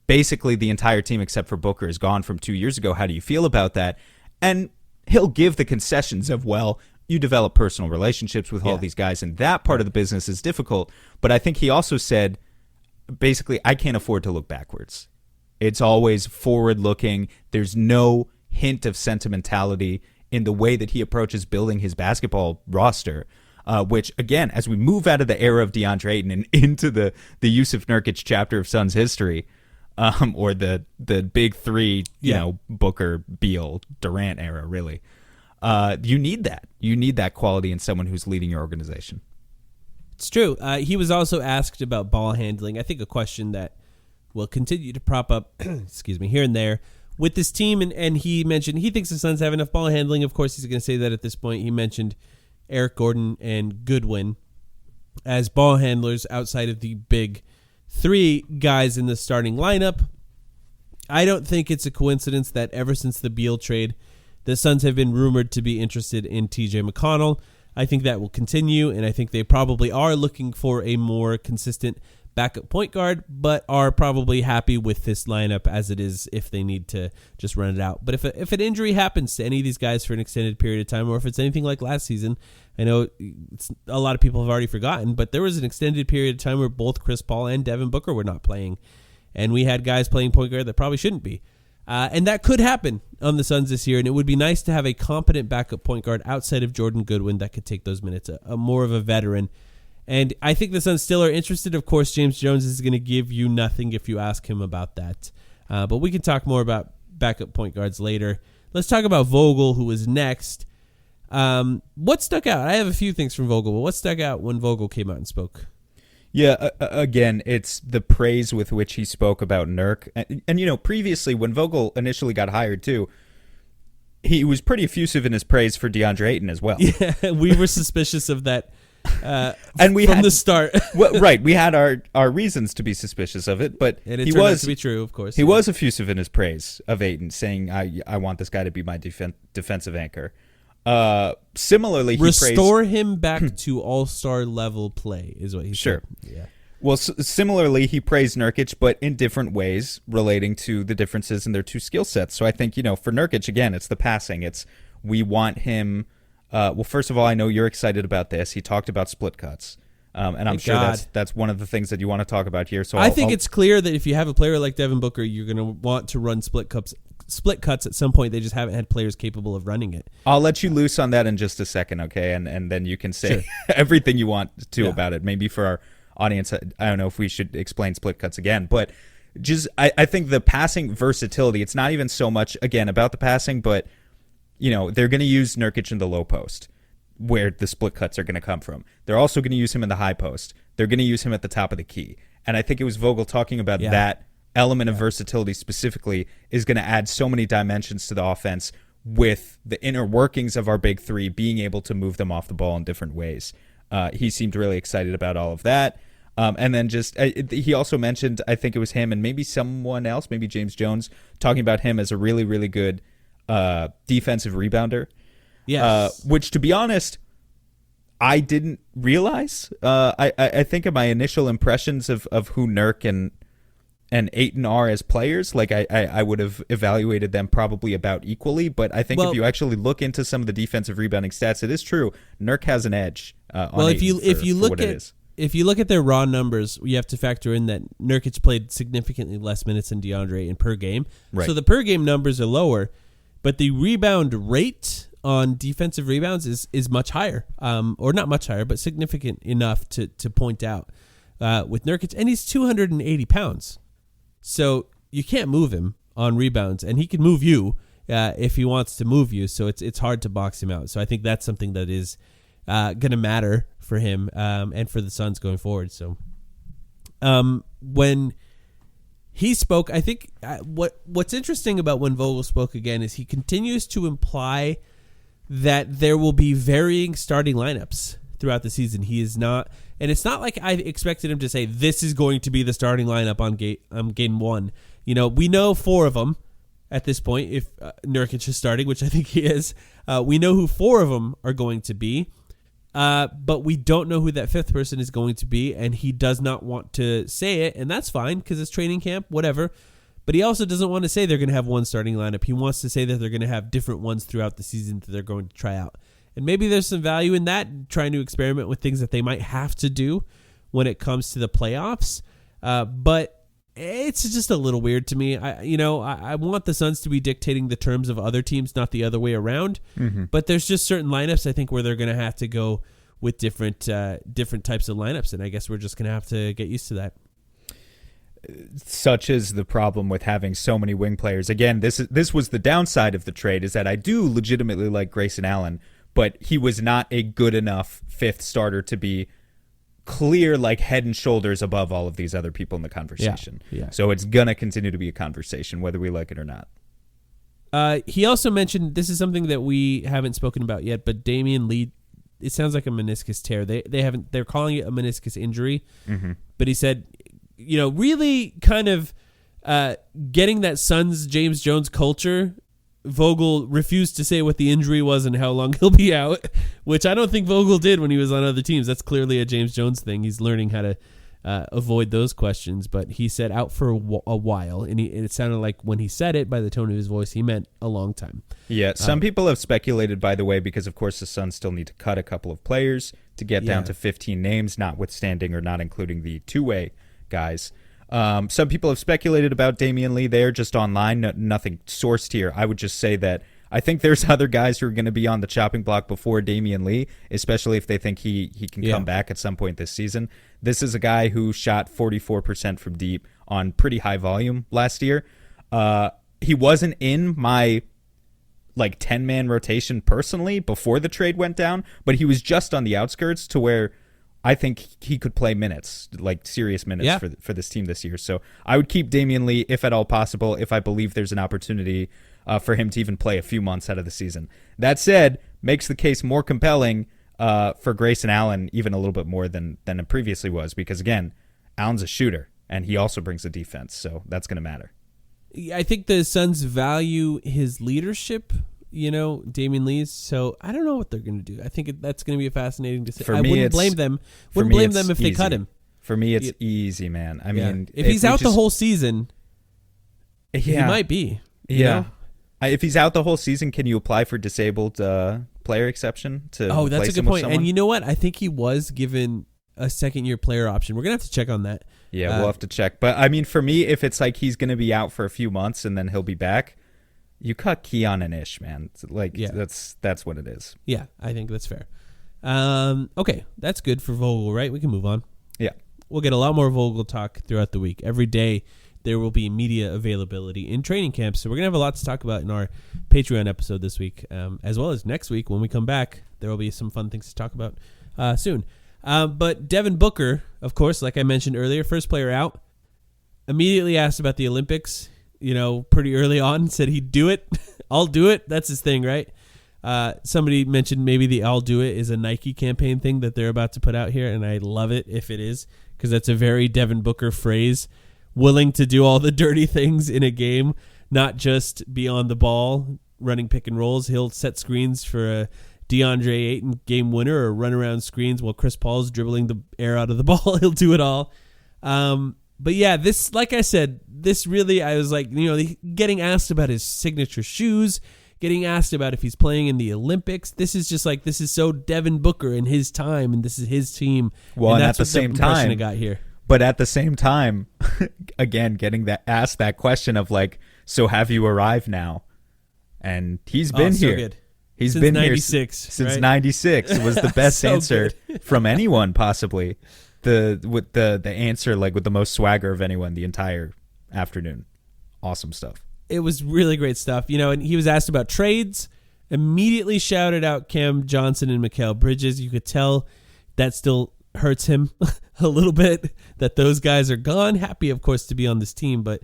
basically the entire team except for Booker is gone from 2 years ago. How do you feel about that? And he'll give the concessions of, well, you develop personal relationships with all these guys, and that part of the business is difficult. But I think he also said, basically, I can't afford to look backwards. It's always forward-looking. There's no hint of sentimentality in the way that he approaches building his basketball roster, which, again, as we move out of the era of DeAndre Ayton and into the Jusuf Nurkic chapter of Suns history, or the big three, Booker, Beal, Durant era, really. You need that. You need that quality in someone who's leading your organization. It's true. He was also asked about ball handling. I think a question that will continue to prop up, here and there with this team. And he mentioned he thinks the Suns have enough ball handling. Of course, he's going to say that at this point. He mentioned Eric Gordon and Goodwin as ball handlers outside of the big three guys in the starting lineup. I don't think it's a coincidence that ever since the Beal trade, the Suns have been rumored to be interested in TJ McConnell. I think that will continue, and I think they probably are looking for a more consistent backup point guard, but are probably happy with this lineup as it is if they need to just run it out. But if an injury happens to any of these guys for an extended period of time, or if it's anything like last season, I know a lot of people have already forgotten, but there was an extended period of time where both Chris Paul and Devin Booker were not playing, and we had guys playing point guard that probably shouldn't be. And that could happen on the Suns this year, and it would be nice to have a competent backup point guard outside of Jordan Goodwin that could take those minutes, a more of a veteran. And I think the Suns still are interested. Of course, James Jones is going to give you nothing if you ask him about that. But we can talk more about backup point guards later. Let's talk about Vogel, who is next. What stuck out? I have a few things from Vogel, but what stuck out when Vogel came out and spoke? Yeah, again, it's the praise with which he spoke about Nurk. And previously when Vogel initially got hired too, he was pretty effusive in his praise for DeAndre Ayton as well. Yeah, we were suspicious of that and we from had, the start. Well, right, we had our reasons to be suspicious of it, but and it turned out to be true, of course. He was effusive in his praise of Ayton, saying, I want this guy to be my defensive anchor. Similarly, he restore him back to all-star level play is what he said. Yeah. Well, similarly, he praised Nurkic, but in different ways relating to the differences in their two skill sets. So I think, for Nurkic, again, it's the passing. We want him. Well, first of all, I know you're excited about this. He talked about split cuts. And I'm sure that's one of the things that you want to talk about here. So I think it's clear that if you have a player like Devin Booker, you're going to want to run split cuts at some point. They just haven't had players capable of running it. I'll let you loose on that in just a second, okay? And then you can say everything you want to about it. Maybe for our audience, I don't know if we should explain split cuts again, but just I think the passing versatility, it's not even so much, again, about the passing, but they're going to use Nurkic in the low post where the split cuts are going to come from. They're also going to use him in the high post. They're going to use him at the top of the key. And I think it was Vogel talking about that element of versatility specifically is going to add so many dimensions to the offense with the inner workings of our big three, being able to move them off the ball in different ways. He seemed really excited about all of that. And then he also mentioned, I think it was him and maybe someone else, maybe James Jones, talking about him as a really, really good defensive rebounder. Yes. Which, to be honest, I didn't realize. I think of my initial impressions of who Nurk and Ayton are as players, like I would have evaluated them probably about equally. But I think if you actually look into some of the defensive rebounding stats, it is true. Nurk has an edge. If you look at their raw numbers, you have to factor in that Nurkic played significantly less minutes than DeAndre Ayton per game. Right. So the per game numbers are lower, but the rebound rate on defensive rebounds is much higher, or not much higher, but significant enough to point out with Nurkic. And he's 280 pounds. So you can't move him on rebounds, and he can move you if he wants to move you. So it's hard to box him out. So I think that's something that is going to matter for him and for the Suns going forward. So when he spoke, I think what's interesting about when Vogel spoke again is he continues to imply that there will be varying starting lineups throughout the season. He is not, and it's not like I expected him to say this is going to be the starting lineup on game one. We know four of them at this point. If Nurkic is starting, which I think he is, we know who four of them are going to be. But we don't know who that fifth person is going to be, and he does not want to say it, and that's fine because it's training camp, whatever. But he also doesn't want to say they're going to have one starting lineup. He wants to say that they're going to have different ones throughout the season that they're going to try out. And maybe there's some value in that, trying to experiment with things that they might have to do when it comes to the playoffs. But it's just a little weird to me. I want the Suns to be dictating the terms of other teams, not the other way around. Mm-hmm. But there's just certain lineups, I think, where they're going to have to go with different types of lineups. And I guess we're just going to have to get used to that. Such is the problem with having so many wing players. Again, this was the downside of the trade, is that I do legitimately like Grayson Allen, but he was not a good enough fifth starter to be clear, like head and shoulders above all of these other people in the conversation. Yeah. So it's going to continue to be a conversation, whether we like it or not. He also mentioned, this is something that we haven't spoken about yet, but Damian Lee, it sounds like a meniscus tear. They're calling it a meniscus injury, mm-hmm. But he said, really kind of getting that Suns James Jones culture. Vogel refused to say what the injury was and how long he'll be out, which I don't think Vogel did when he was on other teams. That's clearly a James Jones thing. He's learning how to avoid those questions, but he said out for a while, and it sounded like when he said it, by the tone of his voice, he meant a long time. Yeah, some people have speculated, by the way, because of course the Suns still need to cut a couple of players to get down to 15 names, notwithstanding or not including the two-way guys. Some people have speculated about Damian Lee there, just online, nothing sourced here. I would just say that I think there's other guys who are going to be on the chopping block before Damian Lee, especially if they think he can come back at some point this season. This is a guy who shot 44% from deep on pretty high volume last year. He wasn't in my 10-man rotation personally before the trade went down, but he was just on the outskirts to where I think he could play minutes, serious minutes for this team this year. So I would keep Damian Lee if at all possible, if I believe there's an opportunity for him to even play a few months out of the season. That said, makes the case more compelling for Grayson Allen even a little bit more than it previously was, because, again, Allen's a shooter, and he also brings the defense, so that's going to matter. I think the Suns value his leadership, Damian Lee's. So I don't know what they're going to do. I think that's going to be a fascinating decision. I wouldn't blame them. Wouldn't blame them if they cut him. For me, it's easy, man. I mean, if he's out the whole season, he might be. Yeah. If he's out the whole season, can you apply for disabled player exception to? Oh, that's a good point. And you know what? I think he was given a second-year player option. We're gonna have to check on that. Yeah, we'll have to check. But I mean, for me, if it's like he's gonna be out for a few months and then he'll be back, you cut Keon and Ish, man. That's what it is. Yeah, I think that's fair. Okay, that's good for Vogel, right? We can move on. Yeah. We'll get a lot more Vogel talk throughout the week. Every day there will be media availability in training camps, so we're going to have a lot to talk about in our Patreon episode this week, as well as next week when we come back. There will be some fun things to talk about soon. But Devin Booker, of course, like I mentioned earlier, first player out, immediately asked about the Olympics. Pretty early on, said he'd do it. I'll do it. That's his thing, right? Somebody mentioned maybe the I'll do it is a Nike campaign thing that they're about to put out here, and I love it if it is, because that's a very Devin Booker phrase. Willing to do all the dirty things in a game, not just be on the ball, running pick and rolls. He'll set screens for a DeAndre Ayton game winner or run around screens while Chris Paul's dribbling the air out of the ball. He'll do it all. But yeah, this, like I said, this really, I was like, getting asked about his signature shoes, getting asked about if he's playing in the Olympics. This is just this is so Devin Booker in his time, and this is his team. Well, and that's at the same time, I got here. But at the same time, again, getting asked that question of so have you arrived now? And he's been here. Good. He's since been 96, here since 96. It was the best so answer from anyone, possibly. With the answer with the most swagger of anyone the entire afternoon. Awesome stuff. It was really great stuff. And he was asked about trades, immediately shouted out Cam Johnson and Mikal Bridges. You could tell that still hurts him a little bit that those guys are gone. Happy, of course, to be on this team, but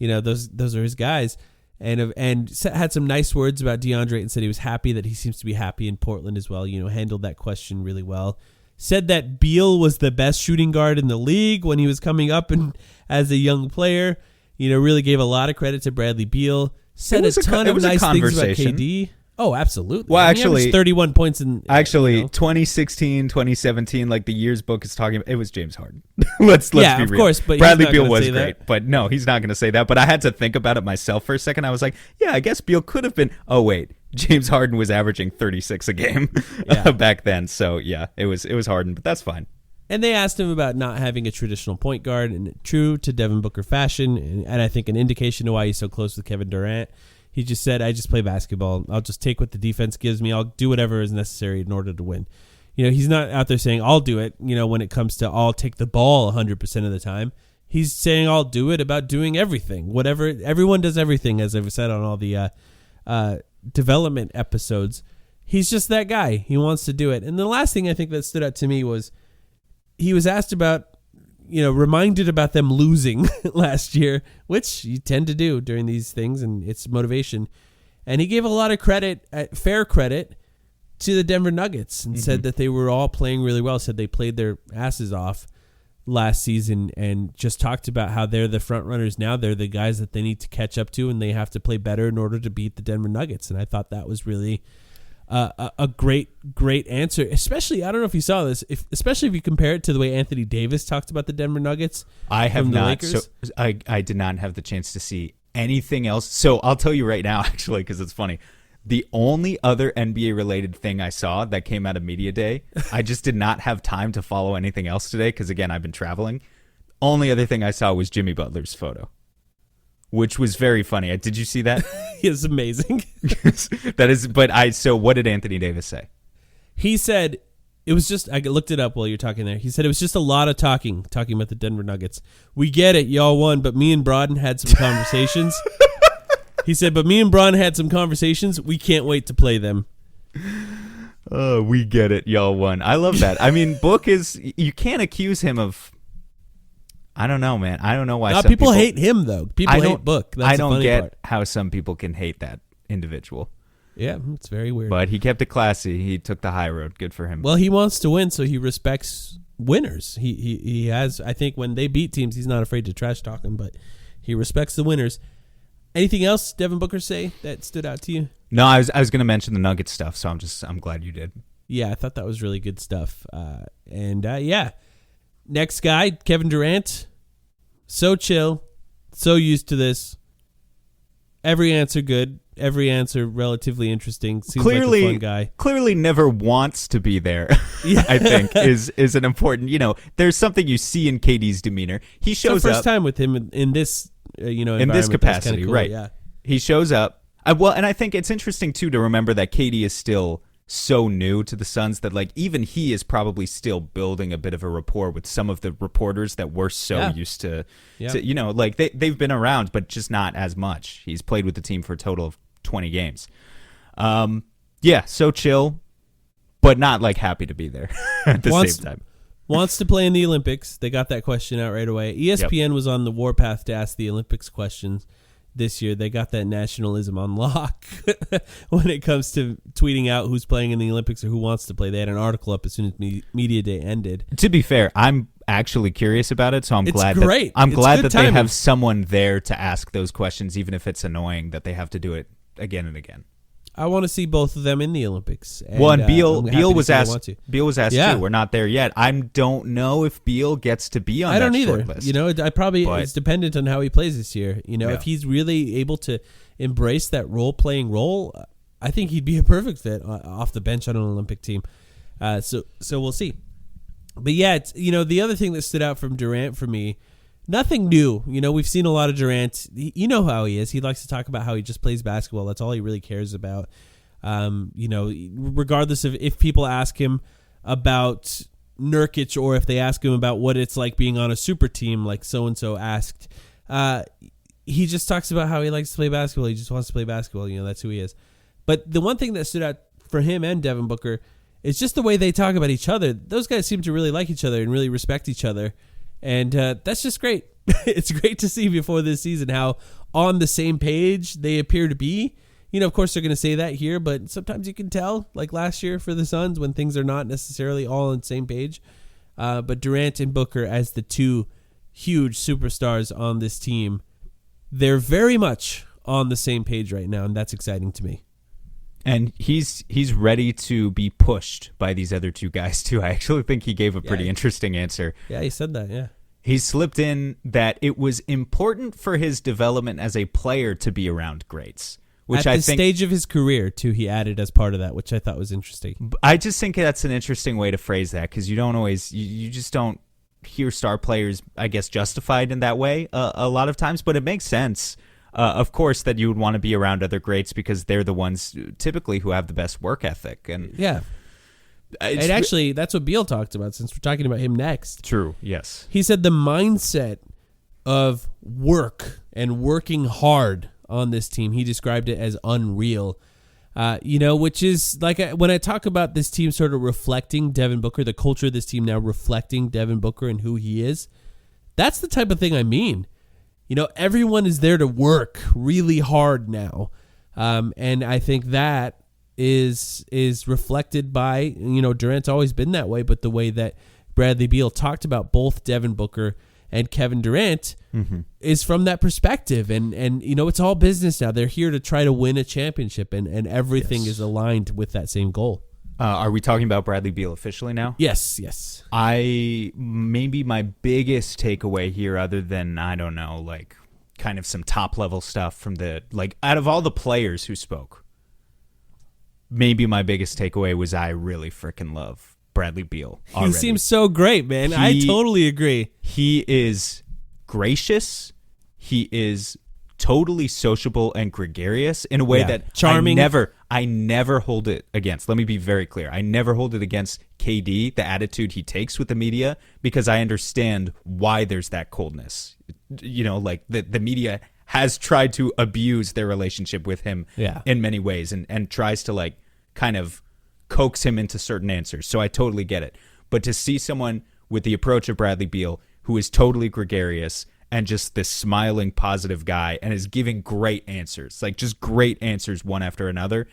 those are his guys. And had some nice words about DeAndre and said he was happy that he seems to be happy in Portland as well. Handled that question really well. Said that Beal was the best shooting guard in the league when he was coming up and as a young player. Really gave a lot of credit to Bradley Beal. Said a ton of nice things about KD. Oh, absolutely. Well, I mean, he actually, averaged 31 points in 2016, 2017, like the years book is talking about, it was James Harden. let's be real. Of course, but Bradley he's not Beal gonna was say great, that. but no, he's not going to say that. But I had to think about it myself for a second. I was like, yeah, I guess Beal could have been. Oh wait, James Harden was averaging 36 a game back then. So yeah, it was Harden, but that's fine. And they asked him about not having a traditional point guard, and true to Devin Booker fashion, and I think an indication of why he's so close with Kevin Durant. He just said, I just play basketball. I'll just take what the defense gives me. I'll do whatever is necessary in order to win. He's not out there saying, I'll do it, when it comes to I'll take the ball 100% of the time. He's saying, I'll do it about doing everything. Whatever. Everyone does everything, as I've said on all the development episodes. He's just that guy. He wants to do it. And the last thing I think that stood out to me was he was asked about, reminded about them losing last year, which you tend to do during these things, and it's motivation. And he gave a lot of credit, fair credit, to the Denver Nuggets and said that they were all playing really well, said they played their asses off last season, and just talked about how they're the front runners now. They're the guys that they need to catch up to, and they have to play better in order to beat the Denver Nuggets. And I thought that was really a great answer, especially, I don't know if you saw this, especially if you compare it to the way Anthony Davis talked about the Denver Nuggets. I have from the not. Lakers. So I did not have the chance to see anything else. So I'll tell you right now, actually, because it's funny. The only other NBA related thing I saw that came out of Media Day, I just did not have time to follow anything else today because, again, I've been traveling. Only other thing I saw was Jimmy Butler's photo, which was very funny. Did you see that? It's amazing. That is, but so what did Anthony Davis say? He said it was just, I looked it up while you're talking there. He said it was just a lot of talking about the Denver Nuggets. We get it, y'all won, but me and Brodin had some conversations. He said, but me and Bron had some conversations. We can't wait to play them. Oh, we get it, y'all won. I love that. I mean, Book is, you can't accuse him of, I don't know, man. I don't know why some people hate him, though. People hate Book. That's I don't the funny get part. how some people can hate that individual. Yeah, it's very weird. But he kept it classy. He took the high road. Good for him. Well, he wants to win, so he respects winners. He has, I think when they beat teams, he's not afraid to trash talk them, but he respects the winners. Anything else Devin Booker say that stood out to you? No, I was going to mention the Nuggets stuff, so I'm glad you did. Yeah, I thought that was really good stuff. Yeah. Next guy, Kevin Durant. So chill, so used to this. Every answer good, every answer relatively interesting. Seems clearly, like a fun guy. Clearly never wants to be there. Yeah. I think is an important, there's something you see in KD's demeanor. He shows first up time with him in this in this capacity, cool, right? Yeah. He shows up. And I think it's interesting too to remember that KD is still so new to the Suns that like even he is probably still building a bit of a rapport with some of the reporters that we're so used to. Like they've been around, but just not as much. He's played with the team for a total of 20 games. So chill, but not like happy to be there at the same time. Wants to play in the Olympics. They got that question out right away. ESPN was on the warpath to ask the Olympics questions this year. They got that nationalism on lock when it comes to tweeting out who's playing in the Olympics or who wants to play. They had an article up as soon as Media Day ended. To be fair, I'm actually curious about it, so I'm glad great. that they have someone there to ask those questions, even if it's annoying that they have to do it again and again. I want to see both of them in the Olympics. And Beal was asked. Beal was asked Yeah. too. We're not there yet. I don't know if Beal gets to be on that short list. It's dependent on how he plays this year. If he's really able to embrace that role-playing role, I think he'd be a perfect fit off the bench on an Olympic team. So we'll see. But yeah, it's, the other thing that stood out from Durant for me, nothing new. We've seen a lot of Durant. You know how he is. He likes to talk about how he just plays basketball. That's all he really cares about. Regardless of if people ask him about Nurkic or if they ask him about what it's like being on a super team like so-and-so asked, he just talks about how he likes to play basketball. He just wants to play basketball. That's who he is. But the one thing that stood out for him and Devin Booker is just the way they talk about each other. Those guys seem to really like each other and really respect each other. And that's just great. It's great to see before this season how on the same page they appear to be. Of course they're going to say that here, but sometimes you can tell, like last year for the Suns, when things are not necessarily all on the same page. But Durant and Booker as the two huge superstars on this team, they're very much on the same page right now, and that's exciting to me. And he's ready to be pushed by these other two guys too. I actually think he gave a pretty interesting answer. Yeah, he said that, yeah. He slipped in that it was important for his development as a player to be around greats. Which At the stage of his career, too, he added as part of that, which I thought was interesting. I just think that's an interesting way to phrase that, because you don't always, you just don't hear star players, I guess, justified in that way a lot of times, but it makes sense. Of course, that you would want to be around other greats because they're the ones typically who have the best work ethic. And yeah. And actually, that's what Beal talked about, since we're talking about him next. True, yes. He said the mindset of work and working hard on this team, he described it as unreal. Which is like when I talk about this team sort of reflecting Devin Booker, the culture of this team now reflecting Devin Booker and who he is, that's the type of thing I mean. Everyone is there to work really hard now. And I think that is reflected by, Durant's always been that way, but the way that Bradley Beal talked about both Devin Booker and Kevin Durant is from that perspective. And it's all business now. They're here to try to win a championship, and everything is aligned with that same goal. Are we talking about Bradley Beal officially now? Yes. Maybe my biggest takeaway here, other than, I don't know, like kind of some top level stuff from out of all the players who spoke, maybe my biggest takeaway was I really freaking love Bradley Beal already. He seems so great, man. I totally agree. He is gracious. He is totally sociable and gregarious in a way that charming. I never hold it against. Let me be very clear. I never hold it against KD, the attitude he takes with the media, because I understand why there's that coldness. Like the media has tried to abuse their relationship with him in many ways and tries to like kind of coax him into certain answers. So I totally get it. But to see someone with the approach of Bradley Beal, who is totally gregarious and just this smiling, positive guy, and is giving great answers, like just great answers one after another.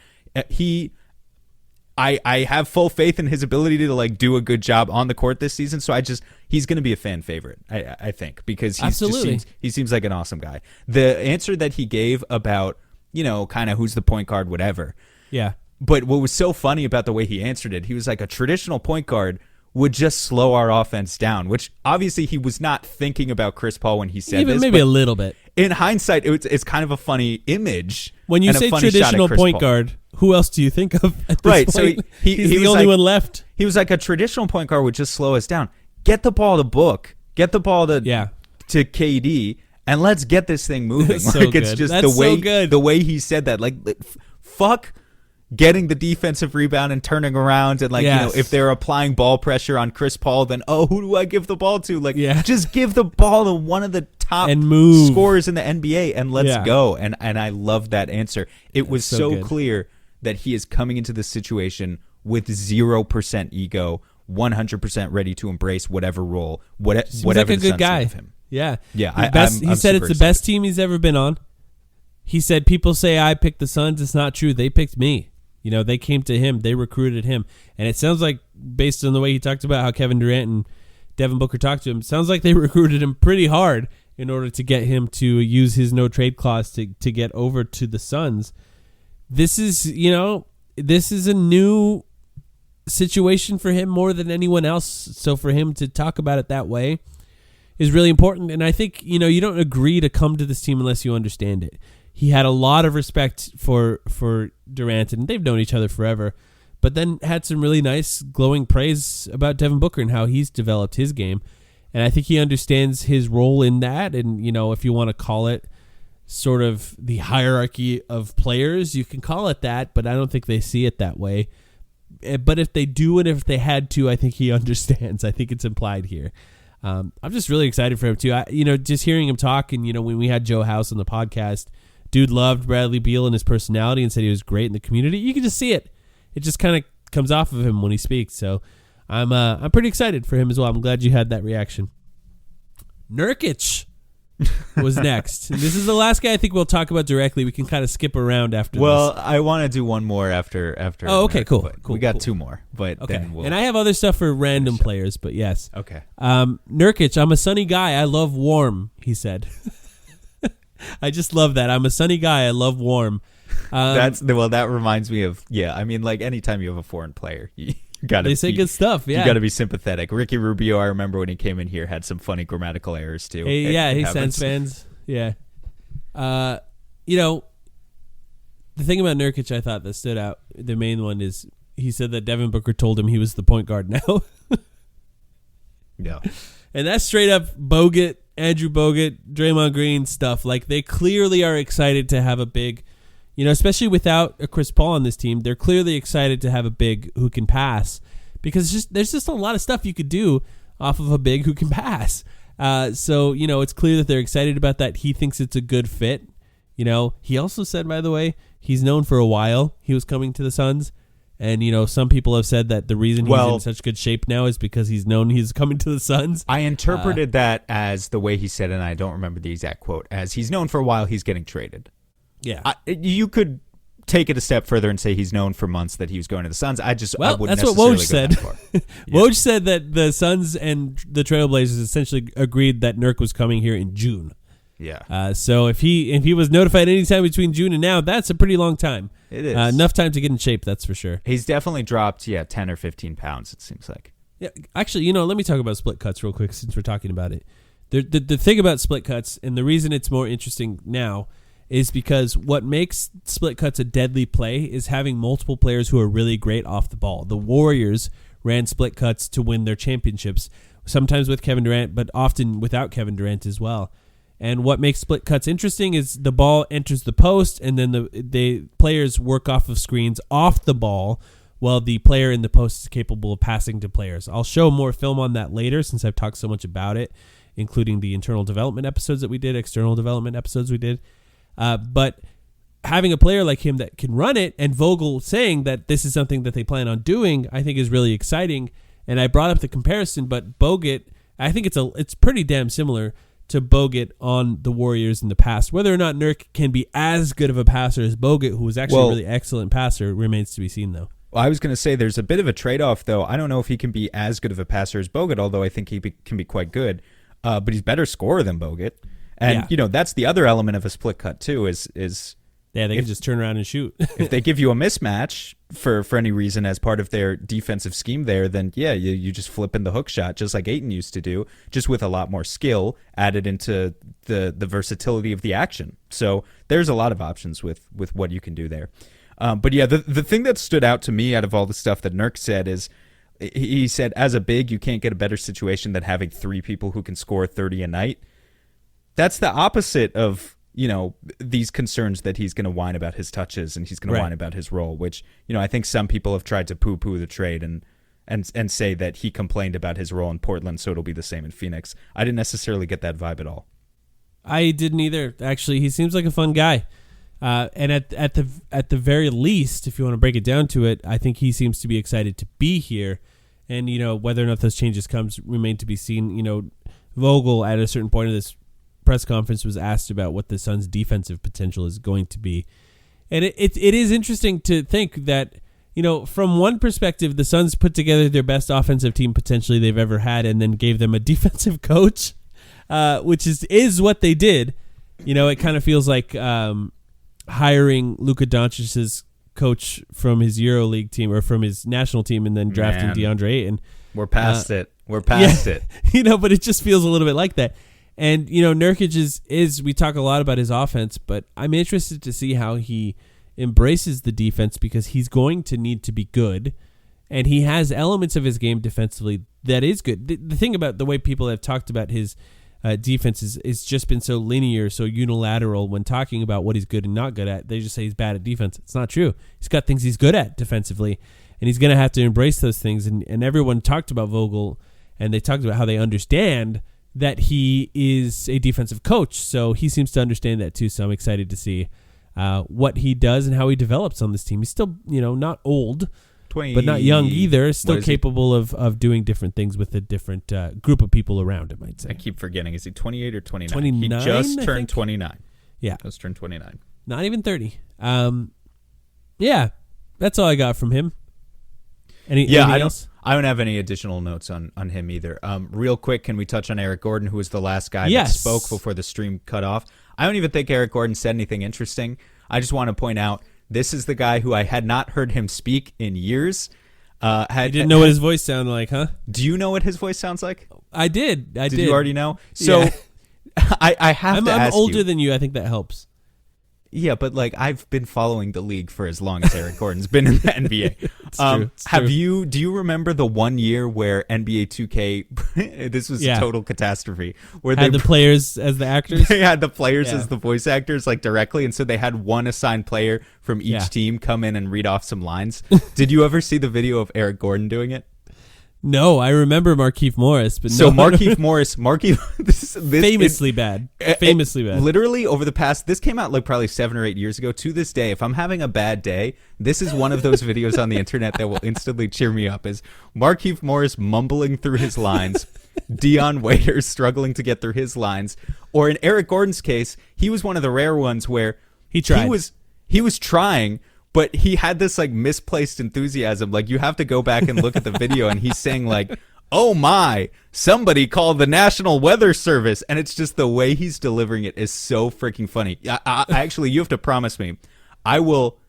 I have full faith in his ability to like do a good job on the court this season. So he's going to be a fan favorite, I think, because he seems like an awesome guy. The answer that he gave about, kind of who's the point guard, whatever. Yeah. But what was so funny about the way he answered it, he was like, a traditional point guard would just slow our offense down, which obviously he was not thinking about Chris Paul when he said even this. Maybe a little bit. In hindsight, it's kind of a funny image. When you say traditional point guard, who else do you think of at this right, point? So he's the only one left. He was like, a traditional point guard would just slow us down. Get the ball to Book. Get the ball to KD, and let's get this thing moving. So like good. It's just That's so good. The way he said that. Like, fuck getting the defensive rebound and turning around, and like if they're applying ball pressure on Chris Paul, then who do I give the ball to? Like, just give the ball to one of the top scorers in the NBA and let's go. And I love that answer. It was so clear that he is coming into this situation with 0% ego, 100% ready to embrace whatever role, whatever like a the good Suns guy. have him. Yeah. He said it's the best team he's ever been on. He said, people say I picked the Suns. It's not true. They picked me. They came to him. They recruited him. And it sounds like, based on the way he talked about how Kevin Durant and Devin Booker talked to him, it sounds like they recruited him pretty hard in order to get him to use his no-trade clause to get over to the Suns. This is a new situation for him more than anyone else. So for him to talk about it that way is really important. And I think, you don't agree to come to this team unless you understand it. He had a lot of respect for Durant, and they've known each other forever, but then had some really nice glowing praise about Devin Booker and how he's developed his game. And I think he understands his role in that. And, if you want to call it sort of the hierarchy of players, you can call it that, but I don't think they see it that way. But if they do and if they had to, I think he understands. I think it's implied here. I'm just really excited for him too. Just hearing him talk, and when we had Joe House on the podcast, dude loved Bradley Beal and his personality and said he was great in the community. You can just see it. It just kind of comes off of him when he speaks. So I'm pretty excited for him as well. I'm glad you had that reaction. Nurkic was next. And this is the last guy I think we'll talk about directly. We can kind of skip around after this. I want to do one more after. Oh, okay, cool. We got two more, but okay. Then we'll... And I have other stuff for random players, but yes. Okay. Nurkic, I'm a sunny guy. I love warm, he said. I just love that. I'm a sunny guy. I love warm. That reminds me of I mean, like anytime you have a foreign player, you gotta they say good stuff. Yeah, you got to be sympathetic. Ricky Rubio, I remember when he came in here, had some funny grammatical errors too. He sends fans. Yeah, you know, the thing about Nurkic I thought that stood out, the main one is he said that Devin Booker told him he was the point guard now. Yeah, and that's straight up Bogut, Andrew Bogut, Draymond Green stuff. Like, they clearly are excited to have a big, you know, especially without a Chris Paul on this team, they're clearly excited to have a big who can pass, because there's just a lot of stuff you could do off of a big who can pass. So, you know, it's clear that they're excited about that. He thinks it's a good fit. You know, he also said, by the way, he's known for a while he was coming to the Suns. And, you know, some people have said that the reason he's in such good shape now is because he's known he's coming to the Suns. I interpreted that as the way he said it, and I don't remember the exact quote, as he's known for a while, he's getting traded. Yeah. You could take it a step further and say he's known for months that he was going to the Suns. I wouldn't that's what Woj said. Woj said that the Suns and the Trailblazers essentially agreed that Nurk was coming here in June. Yeah. So if he was notified anytime between June and now, that's a pretty long time. It is. Enough time to get in shape, that's for sure. He's definitely dropped, 10 or 15 pounds, it seems like. Yeah. Actually, you know, let me talk about split cuts real quick since we're talking about it. The thing about split cuts, and the reason it's more interesting now, is because what makes split cuts a deadly play is having multiple players who are really great off the ball. The Warriors ran split cuts to win their championships, sometimes with Kevin Durant, but often without Kevin Durant as well. And what makes split cuts interesting is the ball enters the post, and then the players work off of screens off the ball while the player in the post is capable of passing to players. I'll show more film on that later since I've talked so much about it, including the internal development episodes that we did, external development episodes we did. But having a player like him that can run it, and Vogel saying that this is something that they plan on doing, I think is really exciting. And I brought up the comparison, but Bogut, I think it's pretty damn similar to Bogut on the Warriors in the past. Whether or not Nurk can be as good of a passer as Bogut, who was actually a really excellent passer, remains to be seen, though. Well, I was going to say there's a bit of a trade-off, though. I don't know if he can be as good of a passer as Bogut, although I think he can be quite good. But he's better scorer than Bogut. And, you know, that's the other element of a split cut, too, is they can just turn around and shoot. If they give you a mismatch for any reason as part of their defensive scheme there, then, you just flip in the hook shot, just like Ayton used to do, just with a lot more skill added into the versatility of the action. So there's a lot of options with what you can do there. But, the thing that stood out to me out of all the stuff that Nurk said is, he said, as a big, you can't get a better situation than having three people who can score 30 a night. That's the opposite of, you know, these concerns that he's going to whine about his touches and he's going to whine about his role, which, you know, I think some people have tried to poo-poo the trade and say that he complained about his role in Portland, so it'll be the same in Phoenix. I didn't necessarily get that vibe at all. I didn't either. Actually, he seems like a fun guy. And at the very least, if you want to break it down to it, I think he seems to be excited to be here. And, you know, whether or not those changes remain to be seen. You know, Vogel at a certain point of this press conference was asked about what the Suns' defensive potential is going to be. And it is interesting to think that, you know, from one perspective, the Suns put together their best offensive team potentially they've ever had and then gave them a defensive coach, which is what they did. You know, it kind of feels like hiring Luka Doncic's coach from his EuroLeague team or from his national team and then drafting DeAndre Ayton. We're past it. We're past it. You know, but it just feels a little bit like that. And, you know, Nurkic is we talk a lot about his offense, but I'm interested to see how he embraces the defense because he's going to need to be good. And he has elements of his game defensively that is good. The thing about the way people have talked about his defense is it's just been so linear, so unilateral when talking about what he's good and not good at. They just say he's bad at defense. It's not true. He's got things he's good at defensively, and he's going to have to embrace those things. And everyone talked about Vogel, and they talked about how they understand that he is a defensive coach, so he seems to understand that too. So I'm excited to see what he does and how he develops on this team. He's still, you know, not old, but not young either. Still capable of doing different things with a different group of people around him, I'd say. I keep forgetting. Is he 28 or 29? 29, he just turned 29. Yeah. Just turned 29. Not even 30. Yeah, that's all I got from him. Anything else? I don't have any additional notes on him either. Real quick, can we touch on Eric Gordon, who was the last guy that Yes. spoke before the stream cut off? I don't even think Eric Gordon said anything interesting. I just want to point out, this is the guy who I had not heard him speak in years. You didn't know what his voice sounded like, huh? Do you know what his voice sounds like? I did. Did you already know? So Yeah. I have to ask I'm older you. than you. I think that helps. Yeah, but like I've been following the league for as long as Eric Gordon's been in the NBA. It's true. Do you remember the one year where NBA 2K this was a total catastrophe where Had the players as the actors? they had the players Yeah. as the voice actors like directly, and so they had one assigned player from each Yeah. team come in and read off some lines. Did you ever see the video of Eric Gordon doing it? No, I remember Markieff Morris, but So no. Markieff Morris, this famously bad. Famously bad. Literally over the past, this came out like probably 7 or 8 years ago. To this day, if I'm having a bad day, this is one of those videos on the internet that will instantly cheer me up. Is Markieff Morris mumbling through his lines, Dion Waiters struggling to get through his lines, or in Eric Gordon's case, he was one of the rare ones where He tried. He was trying. But he had this like misplaced enthusiasm. Like you have to go back and look at the video, and he's saying like, "Oh my, somebody called the National Weather Service," and it's just the way he's delivering it is so freaking funny. I actually, you have to promise me, I will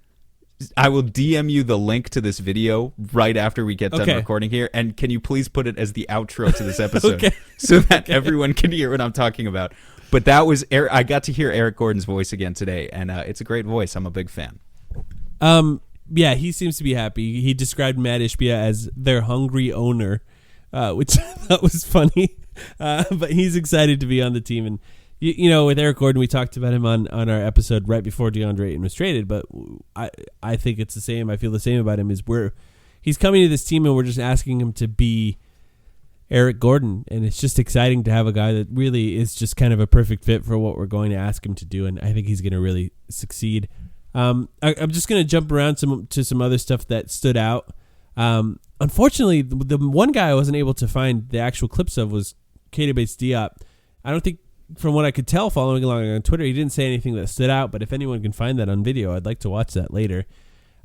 DM you the link to this video right after we get done recording here, and can you please put it as the outro to this episode so that everyone can hear what I'm talking about. But that was I got to hear Eric Gordon's voice again today, and it's a great voice. I'm a big fan. Yeah, he seems to be happy. He described Matt Ishbia as their hungry owner, which I thought was funny. But he's excited to be on the team. And, you know, with Eric Gordon, we talked about him on our episode right before DeAndre Ayton was traded. But I think it's the same. I feel the same about him. He's coming to this team, and we're just asking him to be Eric Gordon. And it's just exciting to have a guy that really is just kind of a perfect fit for what we're going to ask him to do. And I think he's going to really succeed. I'm just going to jump around to some other stuff that stood out. Unfortunately, the one guy I wasn't able to find the actual clips of was Keita Bates-Diop. I don't think, from what I could tell following along on Twitter, he didn't say anything that stood out, but if anyone can find that on video, I'd like to watch that later.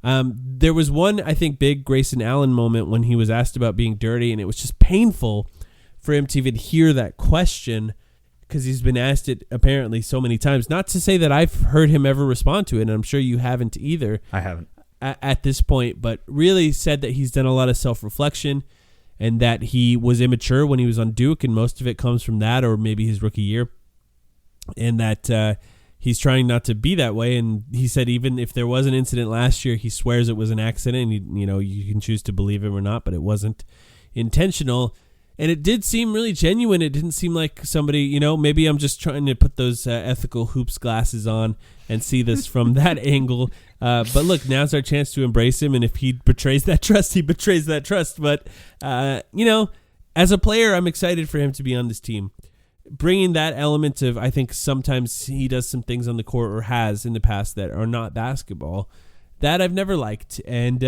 There was one, I think, big Grayson Allen moment when he was asked about being dirty, and it was just painful for him to even hear that question, because he's been asked it apparently so many times. Not to say that I've heard him ever respond to it, and I'm sure you haven't either. I haven't. At this point, but really said that he's done a lot of self-reflection and that he was immature when he was on Duke, and most of it comes from that or maybe his rookie year, and that he's trying not to be that way. And he said even if there was an incident last year, he swears it was an accident, and you can choose to believe him or not, but it wasn't intentional. And it did seem really genuine. It didn't seem like somebody, maybe I'm just trying to put those ethical hoops glasses on and see this from that angle. But look, now's our chance to embrace him. And if he betrays that trust, he betrays that trust. But, as a player, I'm excited for him to be on this team. Bringing that element of, I think sometimes he does some things on the court, or has in the past, that are not basketball, that I've never liked. And,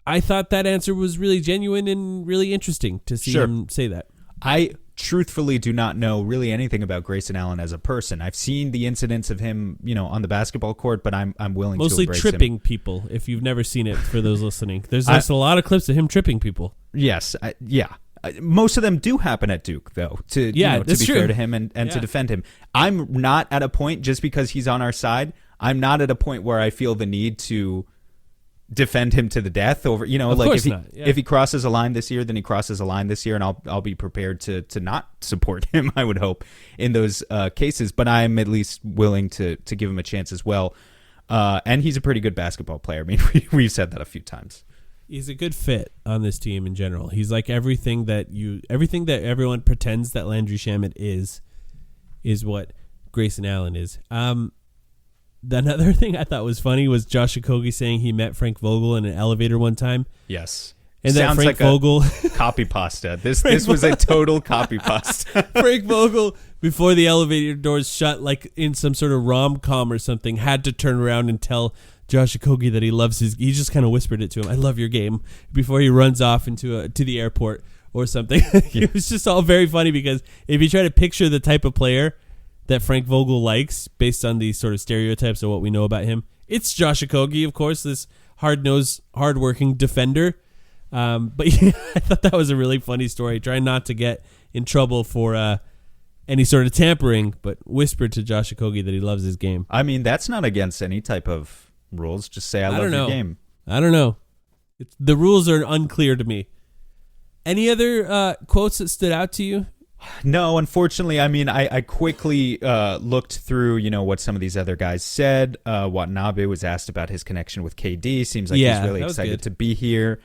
I thought that answer was really genuine and really interesting to see him say that. I truthfully do not know really anything about Grayson Allen as a person. I've seen the incidents of him, on the basketball court, but I'm willing to embrace him. Mostly tripping people, if you've never seen it, for those listening. There's just a lot of clips of him tripping people. Yes, most of them do happen at Duke, though, to be fair to him and to defend him. I'm not at a point, just because he's on our side, I'm not at a point where I feel the need to defend him to the death over, if he crosses a line this year, then he crosses a line this year, and I'll be prepared to not support him, I would hope, in those cases. But I'm at least willing to give him a chance as well. And he's a pretty good basketball player. I mean, we've said that a few times. He's a good fit on this team in general. He's like everything that everyone pretends that Landry Shamet is what Grayson Allen is. Another thing I thought was funny was Josh Okogie saying he met Frank Vogel in an elevator one time. Yes. And Sounds that Frank like Vogel copy pasta. This was a total copy pasta. Frank Vogel, before the elevator doors shut, like in some sort of rom-com or something, had to turn around and tell Josh Okogie that he loves he just kind of whispered it to him, "I love your game," before he runs off to the airport or something. It was just all very funny, because if you try to picture the type of player that Frank Vogel likes based on these sort of stereotypes of what we know about him, it's Josh Okogie, of course, this hard-nosed, hard-working defender. But I thought that was a really funny story. Trying not to get in trouble for any sort of tampering, but whispered to Josh Okogie that he loves his game. I mean, that's not against any type of rules. Just say I love your game. I don't know. The rules are unclear to me. Any other quotes that stood out to you? No, unfortunately. I mean, I quickly looked through, what some of these other guys said. Watanabe was asked about his connection with KD. Seems like he's really excited to be here.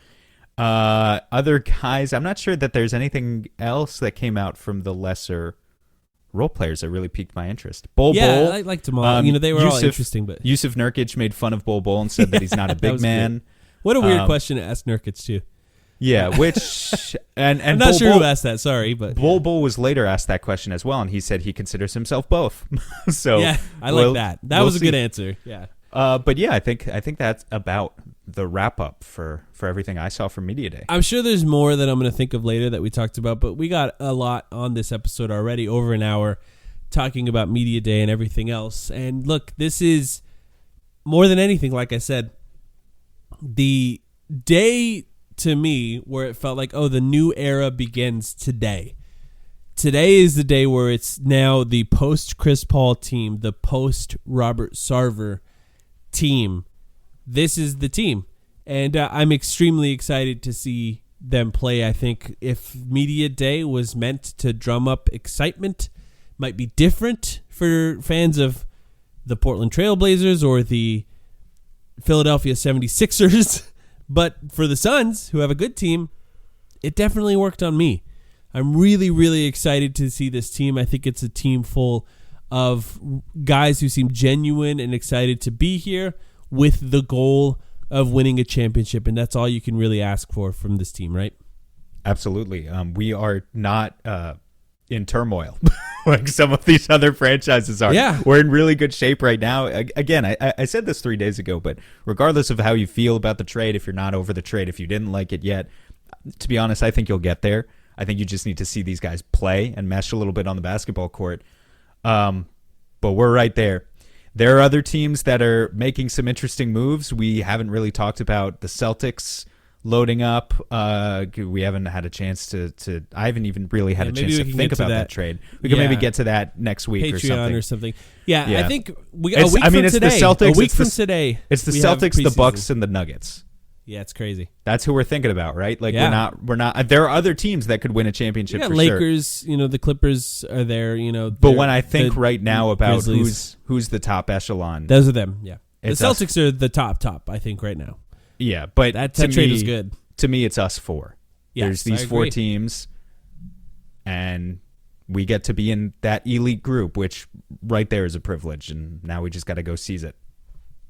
Other guys, I'm not sure that there's anything else that came out from the lesser role players that really piqued my interest. Bol I liked them all. They were all interesting. But Yusuf Nurkic made fun of Bol and said that he's not a big man. Good. What a weird question to ask Nurkic too. Yeah, which and I'm not sure who asked that. Sorry, but Bol was later asked that question as well, and he said he considers himself both. So yeah, I like that. That was a good answer. Yeah. But yeah, I think that's about the wrap up for everything I saw from Media Day. I'm sure there's more that I'm going to think of later that we talked about, but we got a lot on this episode already, over an hour, talking about Media Day and everything else. And look, this is more than anything, like I said, the day to me where it felt like, the new era begins today. Today is the day where it's now the post Chris Paul team, the post Robert Sarver team. This is the team. And I'm extremely excited to see them play. I think if Media Day was meant to drum up excitement, might be different for fans of the Portland Trailblazers or the Philadelphia 76ers. But for the Suns, who have a good team, it definitely worked on me. I'm really, really excited to see this team. I think it's a team full of guys who seem genuine and excited to be here with the goal of winning a championship. And that's all you can really ask for from this team, right? Absolutely. We are not in turmoil like some of these other franchises are. Yeah. We're in really good shape right now. Again, I said this 3 days ago, but regardless of how you feel about the trade, if you're not over the trade, if you didn't like it yet, to be honest, I think you'll get there. I think you just need to see these guys play and mesh a little bit on the basketball court. But we're right there. There are other teams that are making some interesting moves. We haven't really talked about the Celtics loading up. We haven't had a chance to I haven't even really had a chance to think about that trade. We can maybe get to that next week Patreon or something. Yeah, I think a week from today. It's the Celtics, the Bucks, and the Nuggets. Yeah, it's crazy. That's who we're thinking about, right? Like we're not. There are other teams that could win a championship. For Lakers, sure. The Clippers are there. But when I think right now about Grizzlies, who's the top echelon, those are them. Yeah, the Celtics us. Are the top. I think right now. Yeah, but that trade is good. To me, it's us four. Yes, there's these four teams, and we get to be in that elite group, which right there is a privilege. And now we just got to go seize it.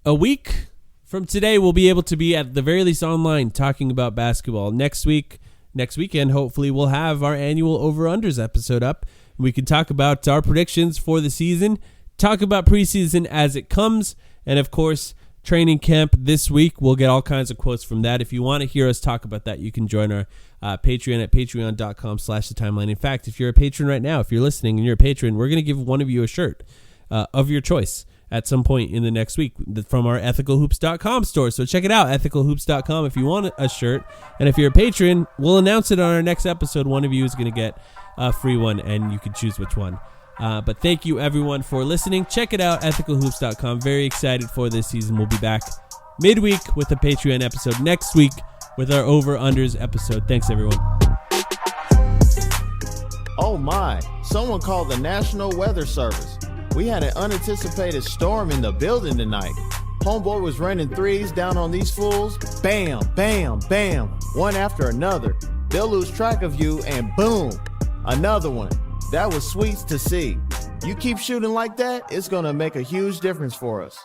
A week from today, we'll be able to be at the very least online talking about basketball. Next weekend, hopefully, we'll have our annual over-unders episode up. We can talk about our predictions for the season, talk about preseason as it comes, and of course, training camp this week. We'll get all kinds of quotes from that. If you want to hear us talk about that, you can join our Patreon at patreon.com/thetimeline. In fact, if you're a patron right now, if you're listening and you're a patron, we're going to give one of you a shirt of your choice at some point in the next week from our ethicalhoops.com store. So check it out, ethicalhoops.com, if you want a shirt. And if you're a patron, we'll announce it on our next episode. One of you is going to get a free one, and you can choose which one. But thank you, everyone, for listening. Check it out, ethicalhoops.com. Very excited for this season. We'll be back midweek with a Patreon episode next week with our over-unders episode. Thanks, everyone. Oh, my. Someone called the National Weather Service. We had an unanticipated storm in the building tonight. Homeboy was raining threes down on these fools. Bam, bam, bam. One after another. They'll lose track of you, and boom, another one. That was sweet to see. You keep shooting like that, it's going to make a huge difference for us.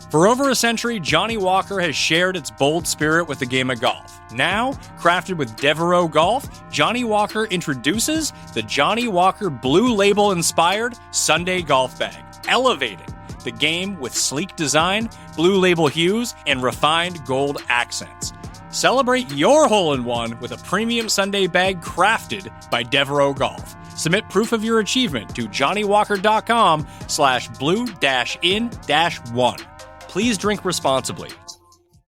For over a century, Johnny Walker has shared its bold spirit with the game of golf. Now, crafted with Devereaux Golf, Johnny Walker introduces the Johnny Walker Blue Label-inspired Sunday Golf Bag, elevating the game with sleek design, Blue Label hues, and refined gold accents. Celebrate your hole-in-one with a premium Sunday bag crafted by Devereaux Golf. Submit proof of your achievement to JohnnyWalker.com/blue-in-1. Please drink responsibly.